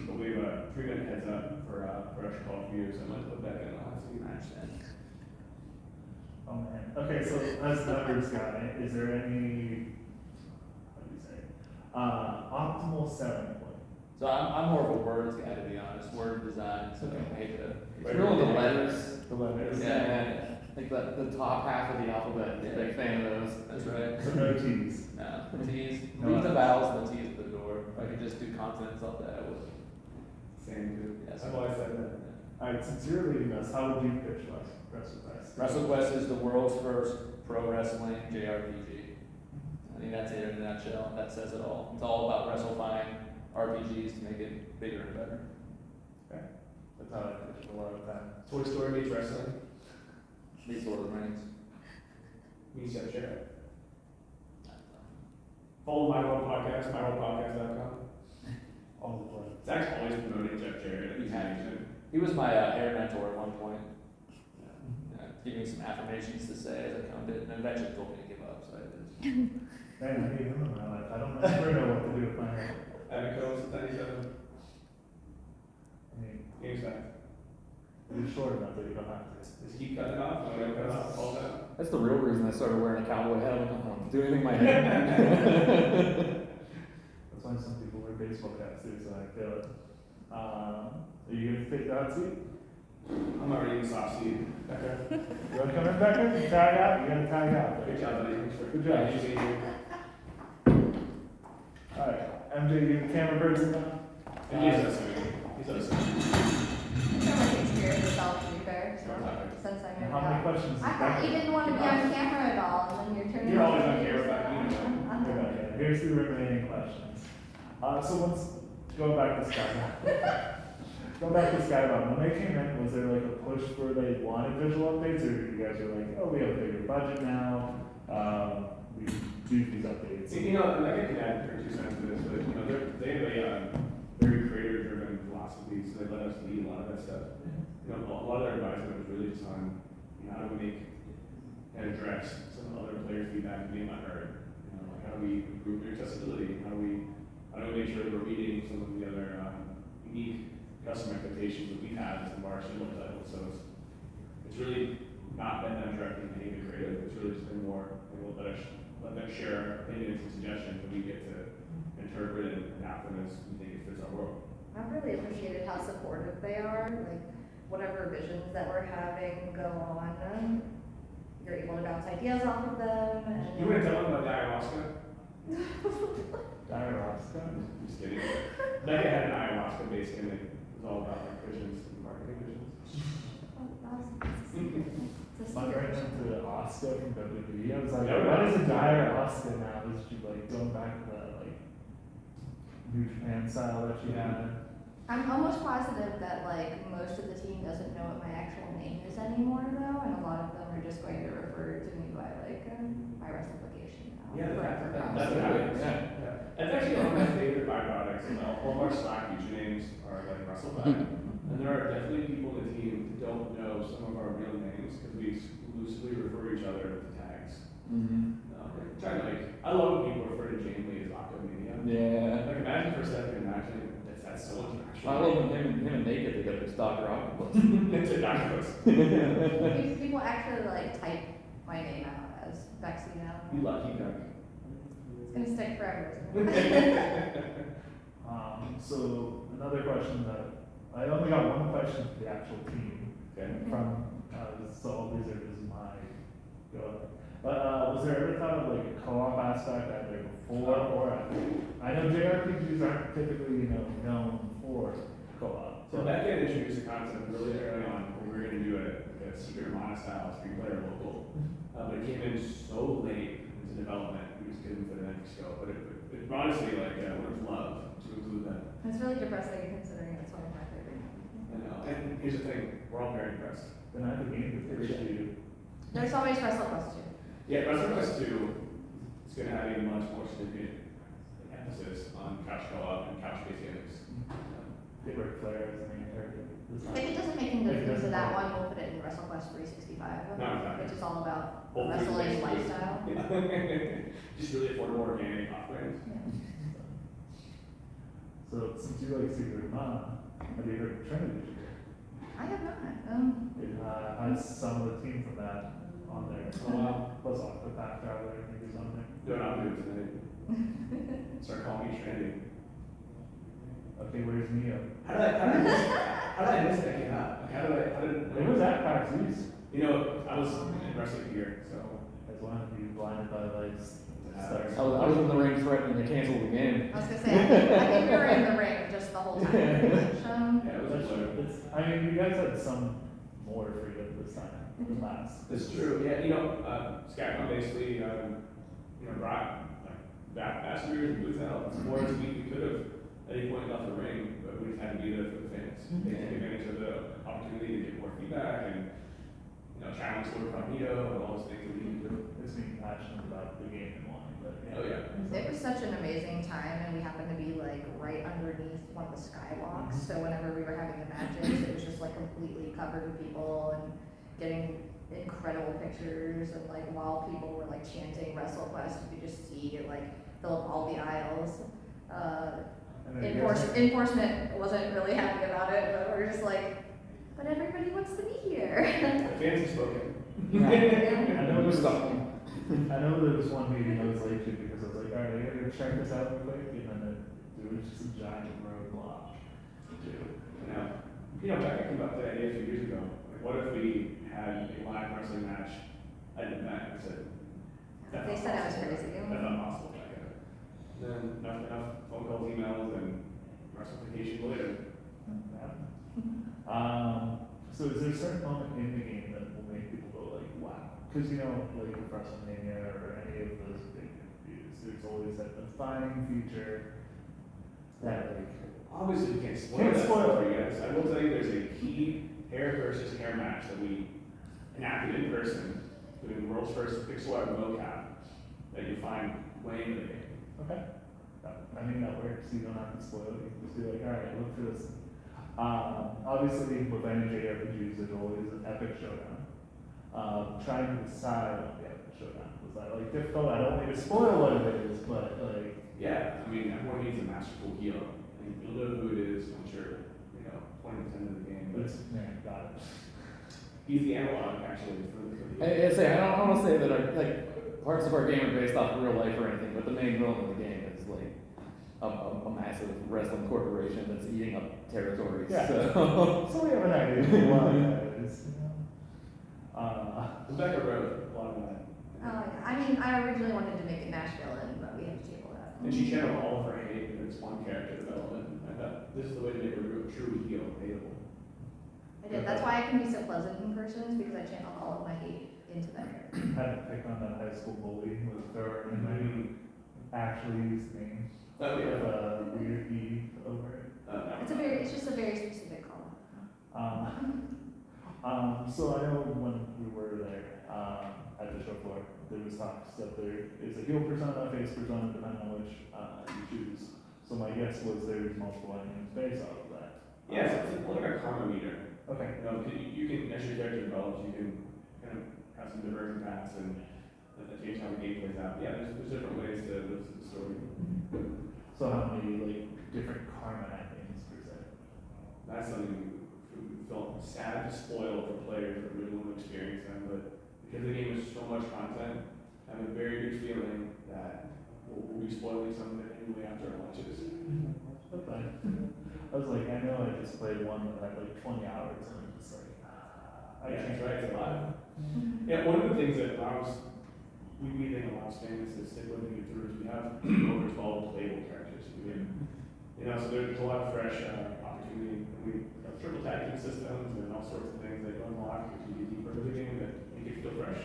but we have a 3-minute heads up for extra call for you, so I'm going to put that in. I'll have to I understand. Oh man. Okay, so as the numbers guy, is there any, how do you say, optimal selling point? So I'm more of a words guy, to be honest. Word design. So I hate to. It's really the letters. The letters. Yeah. Like the top half of the alphabet. Yeah. Big fan of those. That's right. So no T's. No, the T's. No Leave the F's. vowels and the T's at the door. If I could just do consonants off that, I would. Same dude. Yes. I've always said that. Alright, since you're leading us, how would you pitch WrestleQuest? WrestleQuest is the world's first pro wrestling JRPG. I think that's it in a nutshell. That says it all. It's all about WrestleFying RPGs to make it bigger and better. That's how I pitch a lot of time. Toy Story meets wrestling These Lord of the Rings. meets Jeff Jarrett. Follow my world podcast, myworldpodcast.com. All the play. Zach's always promoting Jeff Jarrett. He's happy. He was my hair mentor at one point. Giving me some affirmations to say as I come to it, and eventually told me to give up. So I did. Man, I need him in my life. I don't ever know what to do with my hair. Abby Combs, 97. I mean, Game's back. it's short enough that you don't have to. Just keep cutting it off. I'm going to cut it off. All that. That's the real reason I started wearing a cowboy hat. I don't do anything with my head. That's why some people wear baseball caps too, so I feel it. Are you going to take the hot seat? I'm already in soft seat. Okay. You want to come in, Becca? Tag out? You got to tag out. Good job, buddy. Good job. Thanks for being here. Alright, MJ, you the camera person now? And he's listening. He's listening. I feel like experience yourself to be fair, so since I And know how many that. questions? I thought you didn't want to be on camera at all, and then you're turning. You're always on camera, but you know. Okay, here's the remaining questions. So let's go back to Scott. go back to Skybound. When they came in, was there like a push where they wanted visual updates, or you guys were like, oh, we have a bigger budget now, we do these updates? You know, and I can add or 2 cents to this, but you know, they have a very creator-driven philosophy, so they let us lead a lot of that stuff. You know, a lot of their advice was really just on, you know, how do we make and address some other player feedback being unheard. You know, like how do we improve your accessibility? How do we make sure that we're meeting some of the other unique customer expectations that we have as the bar similar titles? So it's really not been them directing any of the creative. It's really just been more, you know, let them share our opinions and suggestions, and we get to interpret and adapt them as we think it fits our world. I've really appreciated how supportive they are, like, whatever visions that we're having go on, you're able to bounce ideas off of them, and. You want to tell them about the ayahuasca? Ayahuasca? Just kidding. Becca had an ayahuasca-based gimmick. It was all about like visions and marketing visions. It's a My secret. friend went to Oscar from WWE. I was like, Yeah, what is a dire Oscar now? Is she like going back to that like New Japan style that she had? I'm almost positive that like most of the team doesn't know what my actual name is anymore though, and a lot of them are just going to refer to me by like my WrestleQuest now. Yeah, forever now. that's what happens. Yeah. That's actually one of my favorite byproducts. Is all of our Slack usernames are like WrestleQuest. And there are definitely people in the team that don't know some of our real names because we loosely refer each other with the tags. I love when people refer to Jane Lee as Octomania. Yeah. Like imagine for a second, imagine that's someone's actual I love when him and Naked together as Dr. Octopus. It's a doctor. People actually like type my name out as Bexy now. You lucky duck. It's gonna stick forever, isn't it? So another question that I only got one question for the actual team Okay. from so all these are just my go. But was there ever thought of like a co-op aspect either before or after? I know JRPGs aren't typically known for co-op. So Becca introduced the concept really early on when we were going to do a Secret Mana style 3-player local. But it came in so late into development, we just couldn't fit it in the scope. But it honestly, like, would have loved to include that. It's really depressing considering it's one of my favorite. I know. And here's the thing, we're all very impressed. Then I think game is pretty. There's always WrestleQuest 2. Yeah, WrestleQuest 2 is going to have a much more significant emphasis on couch co-op and couch-based gimmicks. Get Ric Flair as the main character. If it doesn't make any difference to that one, we'll put it in WrestleQuest 365, No, exactly. which is all about Whole wrestling 360. lifestyle. Just really affordable organic offerings. Yeah. So since you like Secret Mana, have you heard of Trinity? I have not. It has some of the team from that on there. Oh, wow. Plus Octopath Traveler, I think, or something. No, I'm doing today. Start calling me trendy. Okay, where's Neo? How did I miss that game out? Like, how did It was at PAX East. You know, I was in wrestling here, so. As one of you blinded by the lights. I was in the ring threatening to cancel the game. I was gonna say, I think we were in the ring just the whole time. Yeah, it was That's a pleasure. true. I mean, you guys had some more freedom this time than last. It's true. Yeah, you know, Skycon basically, brought like ambassadors and booth help. For us, we could have at any point left the ring, but we just had to be there for the fans. They took advantage of the opportunity to get more feedback and challenge Lord Cognito and all those things that we can do. It's being passionate about the game and wanting, but yeah. Oh yeah. It was such an amazing time, and we happened to be like right underneath one of the skywalks. So whenever we were having the matches, it was just like completely covered with people and getting incredible pictures. And like while people were like chanting WrestleQuest, you could just see it like fill up all the aisles. And then you guys- Enforcement wasn't really happy about it, but we're just like, but everybody wants to be here. The fans have spoken. I know there was one meeting I was late to because I was like, all right, I gotta go check this out real quick, and then there was just a giant roadblock to do. Becca came up with that idea a few years ago. Like, what if we had a live wrestling match at an event? I said, that's They not said I was possible. crazy. That's not possible, Becca. Then enough phone calls, emails, and wrestlification later. So is there a certain moment in the game that will make people go like, wow? Because like with WrestleMania or any of those big reviews, there's always that defining feature that like Obviously, we can't spoil Can't that spoil stuff for you guys. I will tell you there's a key hair versus hair match that we enacted in person doing the world's first pixel art mocap that you find way into the game. Okay. I mean, that works. You don't have to spoil it. You can just be like, all right, look for this. Obviously, with any JRPGs, there's always an epic showdown. Trying to decide on the epic showdown. Was that like difficult? I don't need to spoil what it is, but like. Yeah, I mean, everyone needs a masterful heel. And you'll know who it is, I'm sure, 20% of the game. But Yeah, got it. he's the analog, actually, for the I don't want to say that parts of our game are based off of real life or anything, but the main villain of the game is like a massive wrestling corporation that's eating up territories. Yeah. So. So we have an idea of what that is. Rebecca wrote a lot of that. Oh, yeah. I mean, I originally wanted to make it Nashville, but we had to table that. And she channeled all of her hate in this one character development. I thought this is the way to make a real true heel hateable. I did. That's why I can be so pleasant in person, is because I channel all of my hate into that character. Had to pick on that high school bully with her and maybe Ashley's name. Oh, With yeah. a weird E over it. It's just a very specific call. So I know when we were there at the show floor, there was talks that there is a heel persona, face persona, depending on which you choose. So my guess was there's multiple enemies based off of that. Yes, it's like a karma meter. Okay. You can, as your character develops, you can kind of have some divergent paths and change how the game plays out. Yeah, there's different ways to live the story. So how many like different karma endings per se? That's something we felt sad to spoil for players that really want to experience them, but because the game is so much content, I have a very good feeling that we'll be spoiling some of it anyway after it launches. That's fine. I was like, I know I just played one that had like 20 hours and I'm just like, I Yeah, can't. that's right, it's a lot. Yeah, one of the things that allows, we think allows fans to stick with it through is we have over 12 playable characters. So there's a lot of fresh opportunity. We have triple tag team systems and all sorts of things that you unlock as you get deeper into the game that make it feel fresh.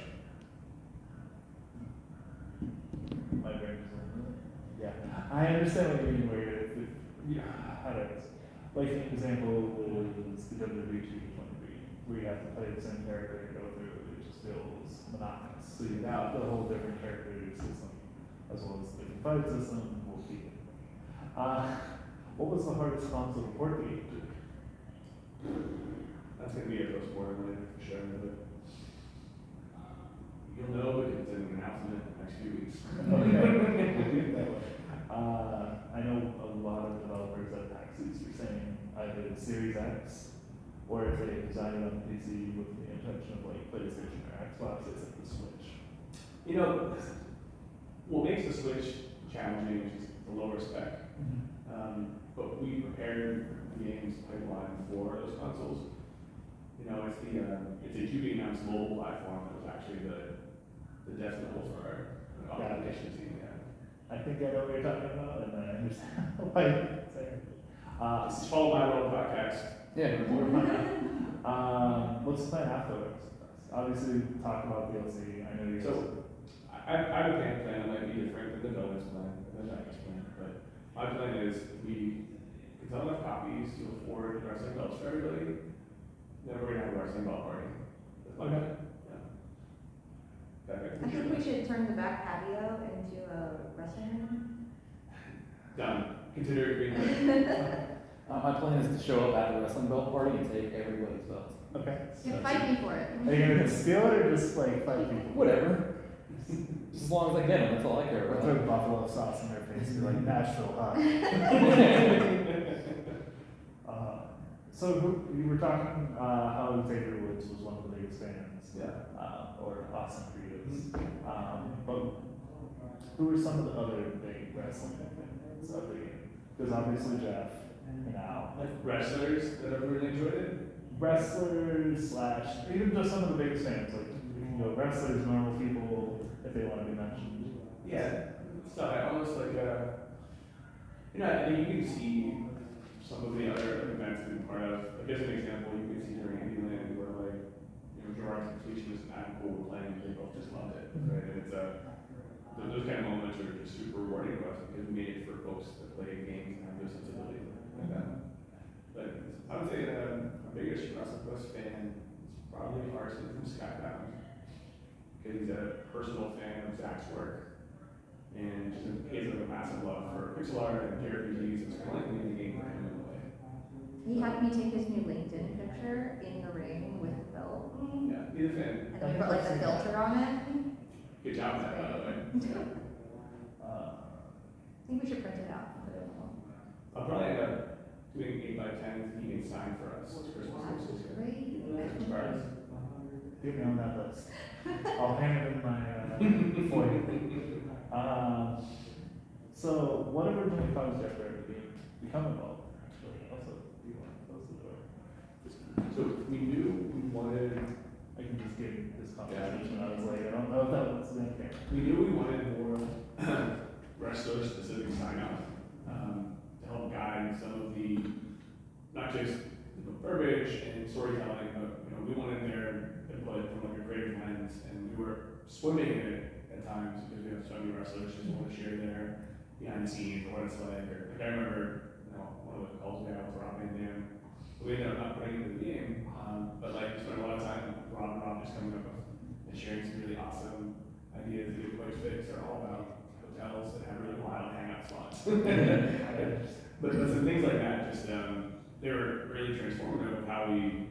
My brain is like, yeah. I understand what you mean where how do I say? Like an example is the WWE 2K23, where you have to play the same character and go through it. It just feels monotonous. So you have the whole different character system, as well as the different fight system, will keep it. What was the hardest console to port the game to? That's going to be a post-mortem later for sure. But you'll know because it's an announcement in the next few weeks. I know a lot of developers at PAX East are saying either the Series X or if they design it on PC with the intention of like PlayStation or Xbox, they said the Switch. What makes the Switch challenging is just the lower spec. But we prepared the game's pipeline for those consoles. It's a to-be announced mobile platform that was actually the death knell for our application team. Yeah. I think I know what you're talking about, and I understand why you're saying it. This is followed by a little podcast. Yeah. We're fine. What's the plan afterwards? Obviously, talk about DLC. I know you guys. So, I have a plan that might be different than the Development's plan, than the Jack's plan, but my plan is we can sell enough copies to afford wrestling belts for everybody, then we're gonna have a wrestling belt party. That's my plan. Yeah. I think we should turn the back patio into a wrestling room. Done. Consider it green. My plan is to show up at the wrestling belt party and take everybody's belts. Okay. Yeah, fight me for it. Are you gonna just steal it or just like fight people? Whatever. Just as long as I get them, that's all I care Or about. throw buffalo sauce in their face and be like Nashville, huh? So you were talking how Xavier Woods was one of the biggest fans, or Austin Creatives. But who are some of the other big wrestling fans of the game? Because obviously Jeff and Al. Like wrestlers that have really enjoyed it. Wrestlers / even just some of the biggest fans, like wrestlers, normal people, if they want to be mentioned. Yeah. So I almost like I think you can see some of the other events we've been part of. Like as an example, you can see during Indyland where Gerard's completionist and Adam Cole were playing and they both just loved it. Right? And it's those kind of moments are just super rewarding to us because we made it for folks that play games and have those sensibilities. like that. But I would say that my biggest WrestleQuest fan is probably Arson from Skybound, because he's a personal fan of Zach's work, and just he has like a massive love for pixel art and JRPGs. It's kind of like making the game for him in a way. He had me take his new LinkedIn picture in the ring with the belt. Yeah, he's a fan. And then we put like the filter on it. Good job with that, by the way. I think we should print it out and put it in the wall. I'll probably end up doing 8x10s he can sign for us this Christmas. That's This year. great. Surprise. Get me on that list. I'll hang it in my foyer. So what originally caused Jeff Barrett to become involved? Actually, also, do you want to close the door? So we knew we wanted, I can just give this conversation. I was like, I don't know if that was in there. we knew we wanted more wrestler specific sign off to help guide some of the, not just verbiage and storytelling, but we wanted their input from like a creative lens, and we were swimming in it at times because we have so many wrestlers just want to share their behind the scenes or what it's like. Or like I remember, one of the calls we had with Rob Van Dam, we ended up not putting it in the game, but like we spent a lot of time with Rob just coming up with and sharing some really awesome ideas that Good Place Fix are all about hotels that have really wild hangout spots. but some things like that, just they were really transformative of how we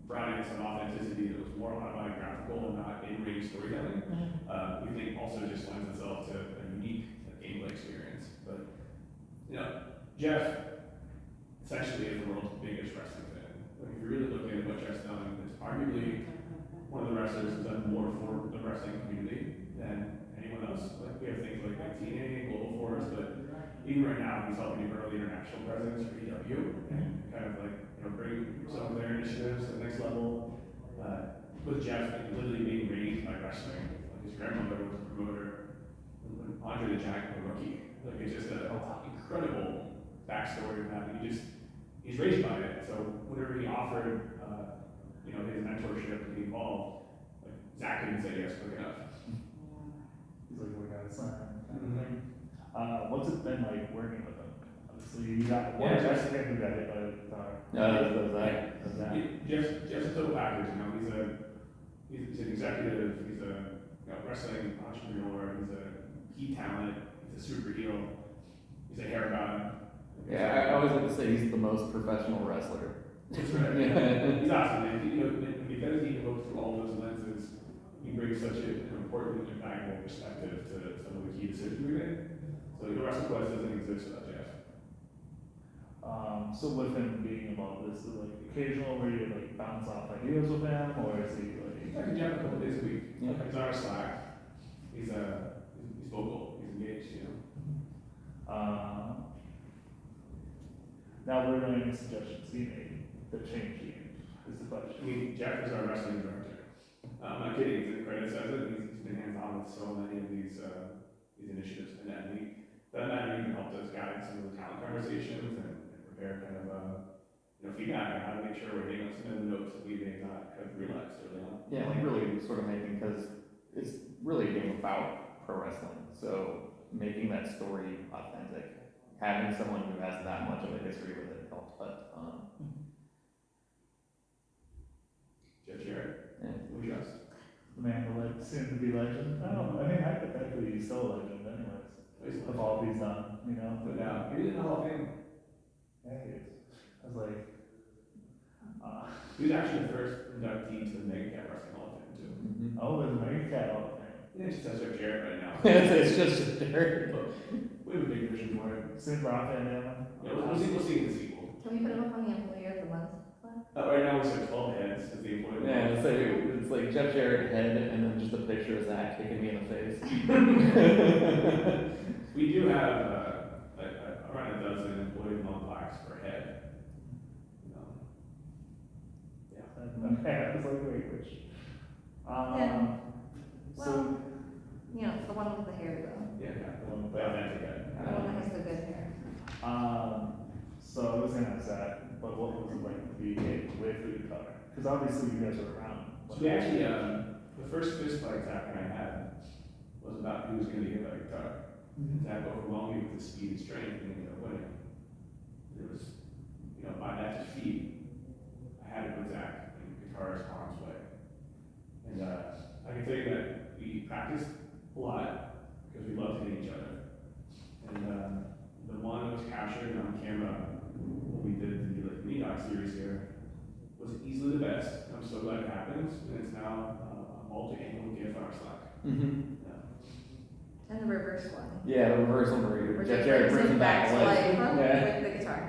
brought in some authenticity that was more autobiographical and not in-ring storytelling. We think also just lends itself to a unique gameplay experience. But Jeff essentially is the world's biggest wrestling fan. Like if you're really looking at what Jeff's done, it's arguably one of the wrestlers who's done more for the wrestling community than anyone else. Like we have things like TNA, Global Force, but even right now he's helping to grow the international presence for EW and kind of like bring some of their initiatives to the next level. With Jeff literally being raised by wrestling, like his grandmother was a promoter when Andre the Giant was a rookie. Like it's just an incredible backstory of that. He's raised by it. So whenever he offered his mentorship to be involved, like Zach couldn't say yes quick enough. He's like, we got to sign. What's it been like working with him? Obviously, you got one wrestler who got hit by the guitar. That's that. Jeff's a total package. He's an executive. He's a wrestling entrepreneur. He's a key talent. He's a superhero. He's a hair god. Yeah, I always like to say he's the most professional wrestler. That's right. Yeah. He's awesome, man. Because he can look through all those lenses, he brings such an important and valuable perspective to some of the key decisions we make. So the WrestleQuest doesn't exist without Jeff. So with him being involved, this is like occasional where you like bounce off ideas with him, or is he like? I can Jeff a couple days a week. Yeah. He's on our Slack. He's vocal. He's engaged. Now we're doing suggestions he made that change the game is the question. Jeff is our wrestling director. I'm not kidding. The credit says it. He's been hands-on with so many of these initiatives, and that even helped us guide some of the talent conversations and prepare kind of feedback on how to make sure we're hitting some of the notes that we may not have realized early on. Yeah, like really sort of making, because it's really a game about pro wrestling. So making that story authentic, having someone who has that much of a history with it helps. But Jeff Jarrett, yeah. we trust. The man who soon to be legend. I mean, hypothetically, he's still a legend, anyways. Of all he's done, But now he's in the Hall of Fame. Yeah, he is. I was like, He was actually the first inductee to the MegaCat Wrestling Hall of Fame too. Mm-hmm. oh, there's a MegaCat Hall of Fame. Yeah, it just says Jeff Jarrett right now. It's just Jared. We have a big vision for it. Soon Rock and Yeah, we'll see in the sequel. Can we put him up on the employee of the month list? Right now we're at 12 heads as the employee. Yeah, it's like Jeff Jarrett head, and then just a picture of Zach kicking me in the face. We do have around a dozen employee of the month plaques per head. Okay, I was like, wait, which? Yeah. So, The one with the hair though. Yeah, the one with the authentic guy. The one that has the good hair. so I was gonna ask that, but what was it like to be hit with the guitar? Because obviously you guys were around. So we actually, the first fist fight tapping I had was about who was going to get that guitar. Zach overwhelmed me with his speed and strength and ended up winning. It was series here was easily the best. I'm so glad it happened, and it's now a multi-annual gift on our Slack. Mm-hmm. Yeah. And the reverse one. Yeah, the reverse one where Where Jeff Jake Jarrett brings brings him him back to life. Yeah. with the guitar.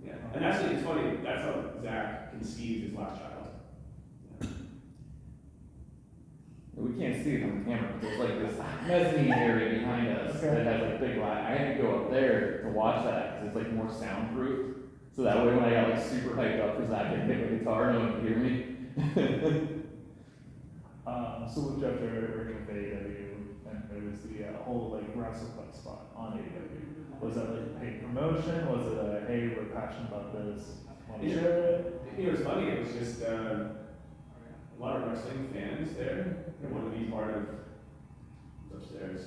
Yeah, and actually, it's funny. That's how Zach conceived his last child. We can't see it on camera. There's like this mezzanine area behind us that has like big light. I had to go up there to watch that because it's like more soundproof. So that way when I got like super hyped up for Zach and hit the guitar, no one could hear me. So with Jeff Jarrett working with AEW, and there was the whole like WrestleQuest spot on AEW. Was that like paid promotion? Was it a hey, we're passionate about this, want to share it? You know, it's funny. It was just a lot of wrestling fans there. They wanted to be part of upstairs.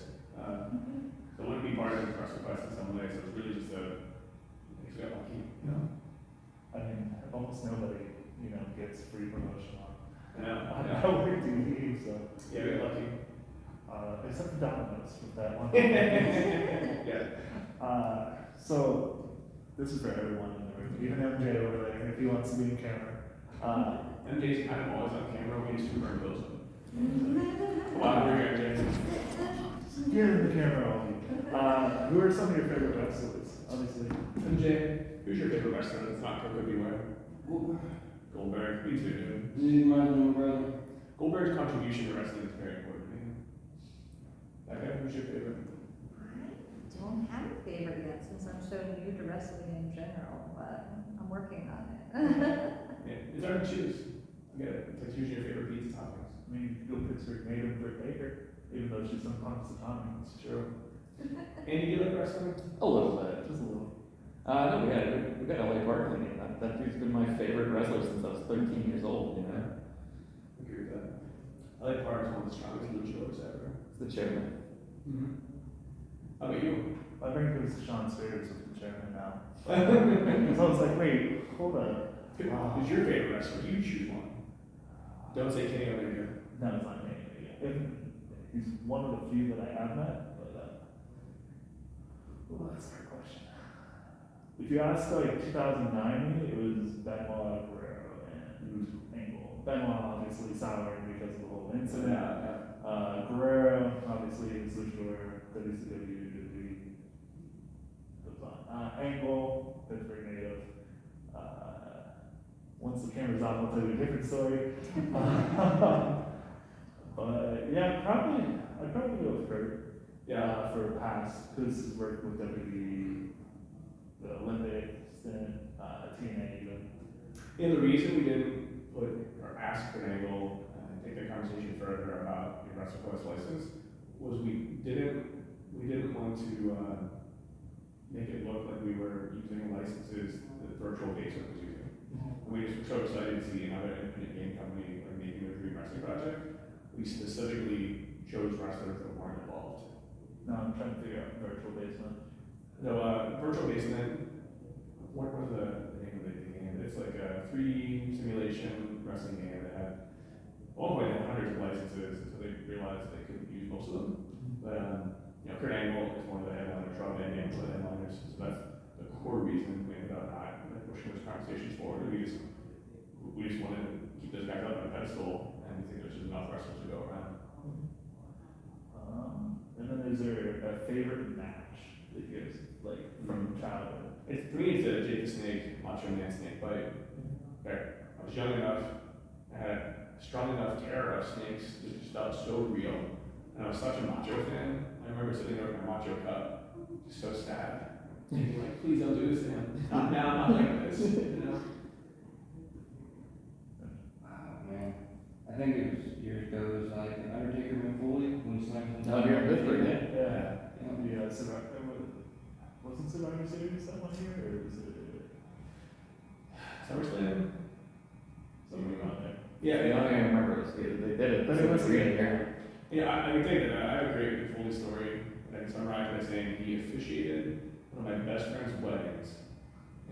They wanted to be part of WrestleQuest in some way. So it's really just just got lucky. You know? I mean, almost nobody, gets free promotion on Yeah. our TV, so. Yeah, we got lucky. Except for Domino's with that one. Yeah. So, this is for everyone in the room, even MJ over there, if he wants to be in camera. MJ's kind of always on camera when he's super imposing. Wow, you're MJ. Get in the camera, all of you. Who are some of your favorite wrestlers, obviously? MJ, who's your favorite wrestler that's not Coco Beware? Goldberg. Me too, dude. He's my little brother. Goldberg's contribution to wrestling is very important to me. Okay, who's your favorite? I don't have a favorite yet since I'm so new to wrestling in general, but I'm working on it. Yeah, it's hard to choose. I get it. It's like choosing your favorite pizza toppings. I mean, you go Pittsburgh native Britt Baker, even though she's some Punxsutawney, it's true. Andy, do you like wrestling? A little bit, just a little. No, we got LA Park in it. That dude's been my favorite wrestler since I was 13 years old, I agree with that. I like Park is one of the strongest luchadors ever. It's the chairman. Mm-hmm. How about you? I think it was Sean Spears with the chairman now. So I was like, wait, hold up. Who's your favorite wrestler? You choose one. Don't say Kenny Omega. No, it's not me. He's one of the few that I have met, but that's a fair question. If you ask like 2009, it was Benoit, Guerrero, and Angle. Benoit obviously souring because of the whole incident. Guerrero, obviously, his luchador, WCW, goes on. Angle, Pittsburgh native. Once the camera's off, I'll tell you a different story. But yeah, I'd probably go with Kurt. Yeah. For past, because he's worked with WWE, the Olympics, then TNA even. And the reason we didn't put or ask for an angle and take the conversation further about your WrestleQuest license was we didn't want to make it look like we were using licenses that Virtual Basement was using. We just were so excited to see another independent game company like making a dream wrestling project. We specifically chose wrestlers that weren't involved. No, I'm trying to figure out Virtual Basement. No, Virtual Basement. What was the name of the game? It's like a 3D simulation wrestling game that had at one point they had hundreds of licenses until they realized they couldn't use most of them. But Kurt Angle is one of the headliners. Rob Van Dam is one of the headliners. So that's the core reason we ended up not pushing those conversations forward. We just wanted to keep those guys up on a pedestal, and we think there's just enough wrestlers to go around. And then is there a favorite match that you guys like from childhood? For me, it's a Jake the Snake, Macho Man Snake fight. There, I was young enough, I had strong enough terror of snakes that just felt so real, and I was such a Macho fan. I remember sitting there with my Macho cup, just so sad. Thinking like, please don't do this to him. Not now, not like this. Man, I think it was years ago. It was like an Undertaker and Foley when he slams him. Oh, here in Pittsburgh, yeah. Yeah. Wasn't Survivor Series that one year, or was it SummerSlam. something around there? Yeah, The only thing I remember is they did it, But it was really good. here. Yeah, I can tell you that I have a great Foley story that I can summarize by saying he officiated one of my best friend's weddings,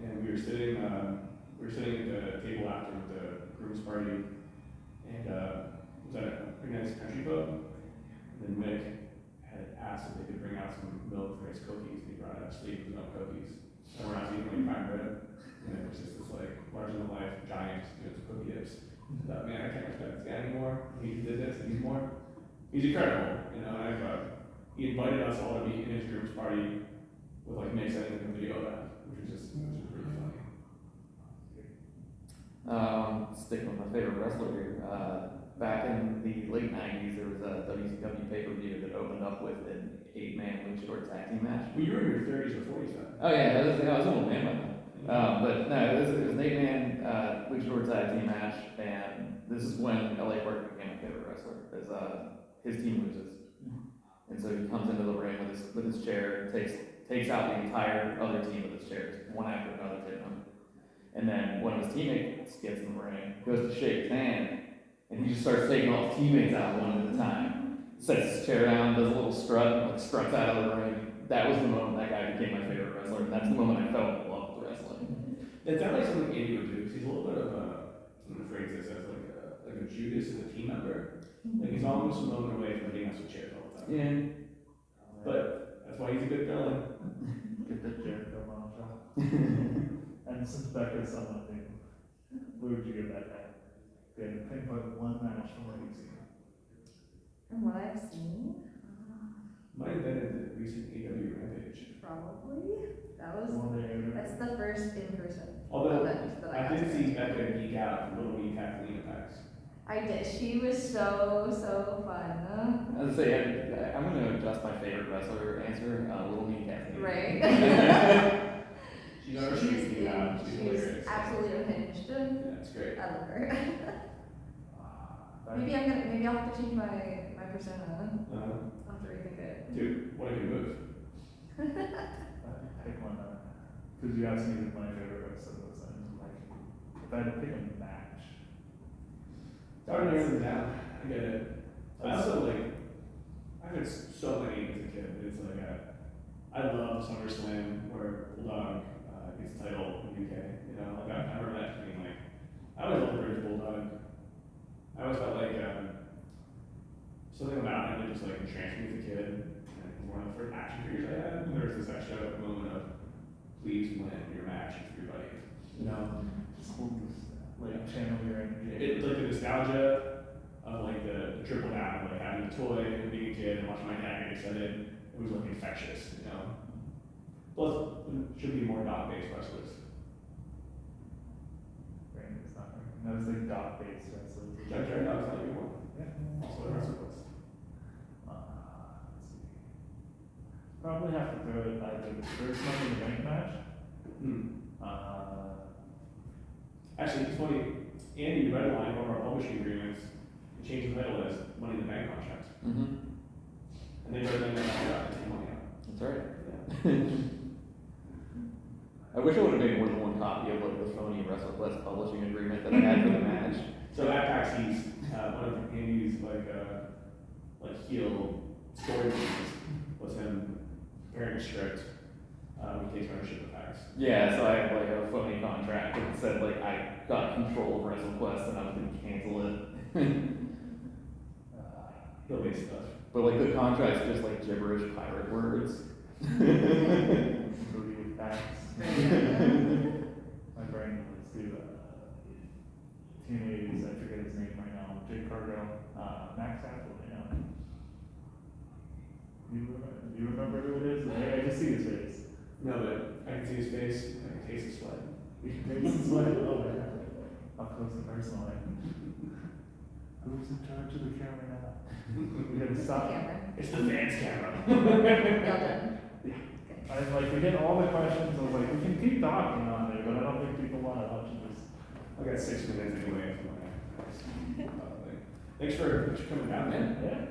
and we were sitting at the table after the groom's party, and it was at a pretty nice country pub. And then Mick had asked if they could bring out some milk for his cookies, and he brought out sleep with no cookies. And we're not eating any prime rib, and it was just this like larger than life giant, some cookie dips. Thought, man, I can't respect this guy anymore. He did this and he's more. He's incredible, and he invited us all to be in his group's party with like Nick sending him a video of that, which was really funny. Sticking with my favorite wrestler here, back in the late 90s, there was a WCW pay-per-view that opened up with an 8-man luchador tag team match. Well, you were in your 30s or 40s then. Oh yeah, I was an old man by then. But no, it was an 8-man luchador tag team match, and this is when LA Park became my favorite wrestler, because his team loses, and so he comes into the ring with his chair, takes out the entire other team with his chairs, one after another, hitting him. And then one of his teammates gets in the ring, goes to shake his hand, and he just starts taking all his teammates out one at a time. Sets his chair down, does a little strut, and like struts out of the ring. That was the moment that guy became my favorite wrestler, and that's the moment I fell in love with wrestling. It sounds like something Andy would do, because he's a little bit of a, I'm gonna phrase this as like a Judas as a team member. Like he's almost blown away from hitting us with chairs all the time. Yeah. But that's why he's a good villain. Get the Jericho mantra. And since Becca's on that thing, where would you give that at? Okay, pinpoint one match from what you've seen. From what I've seen, Might have been in the recent AEW Rampage. probably, that's the first in-person Although, event that I got did to see go to. Becca geek out for Little Wee Kathleen at PAX. I did, she was so fun, I was gonna say, I'm gonna adjust my favorite wrestler answer, Little Me Kathleen. right? She's already geek out, she's She's hilarious. absolutely unhinged, Yeah, it's great. I love her. Maybe I'll have to change my persona, I'll have to rethink it. Dude, what a good move. Pick one, because you asked me my favorite wrestler was, and like, if I had to pick a match. It's hard to narrow them down. I get it. I also I had so many as a kid. It's like I love SummerSlam where Bulldog gets the title in the UK. You know, like I remember that being like, I always loved the British Bulldog. I always felt like something about him that just like entranced me as a kid. And it was one of the first action figures I had. And there was this extra moment of, please win your match with your buddy. You know. Just hold this, like, channel your energy. It like the nostalgia of like the triple down, of like having a toy and being a kid and watching my dad get excited. It was like infectious, you know. Plus, it should be more dot-based wrestlers. Right, it's not right. That was like dot-based wrestling. Jack Jerry Dog's not your one. Yeah. Also a WrestleQuest. Let's see. Probably have to throw it either the first Money in the Bank match. Actually, it's funny. Andy redlined one of our publishing agreements and changed the title as Money in the Bank contract. Mm-hmm. And they redlined that out to take money out. That's right. Yeah. I wish I would have made more than one copy of like the phony WrestleQuest publishing agreement that I had for the match. So at PAX East, one of Andy's heel story things was him preparing a script. He takes ownership of PAX. Yeah, so I had like a phony contract that said like I got control of WrestleQuest and I was gonna cancel it. He'll make stuff. But like the contract's just like gibberish pirate words. Movie with facts. My brain was to teenage, I forget his name right now, Jake Cargill, Max Apple, you know. Do you remember who it is? I just see his face. No, but I can see his face, I can taste his sweat. You can taste his sweat, oh my god. Up close and personal. Who's in charge of the camera now? We gotta stop. Camera. It's the fans camera. Well done. I was like, we hit all the questions, I was like, we can keep talking on there, but I don't think people want to watch this. I got 6 minutes anyway. Thanks for coming down, man. Yeah.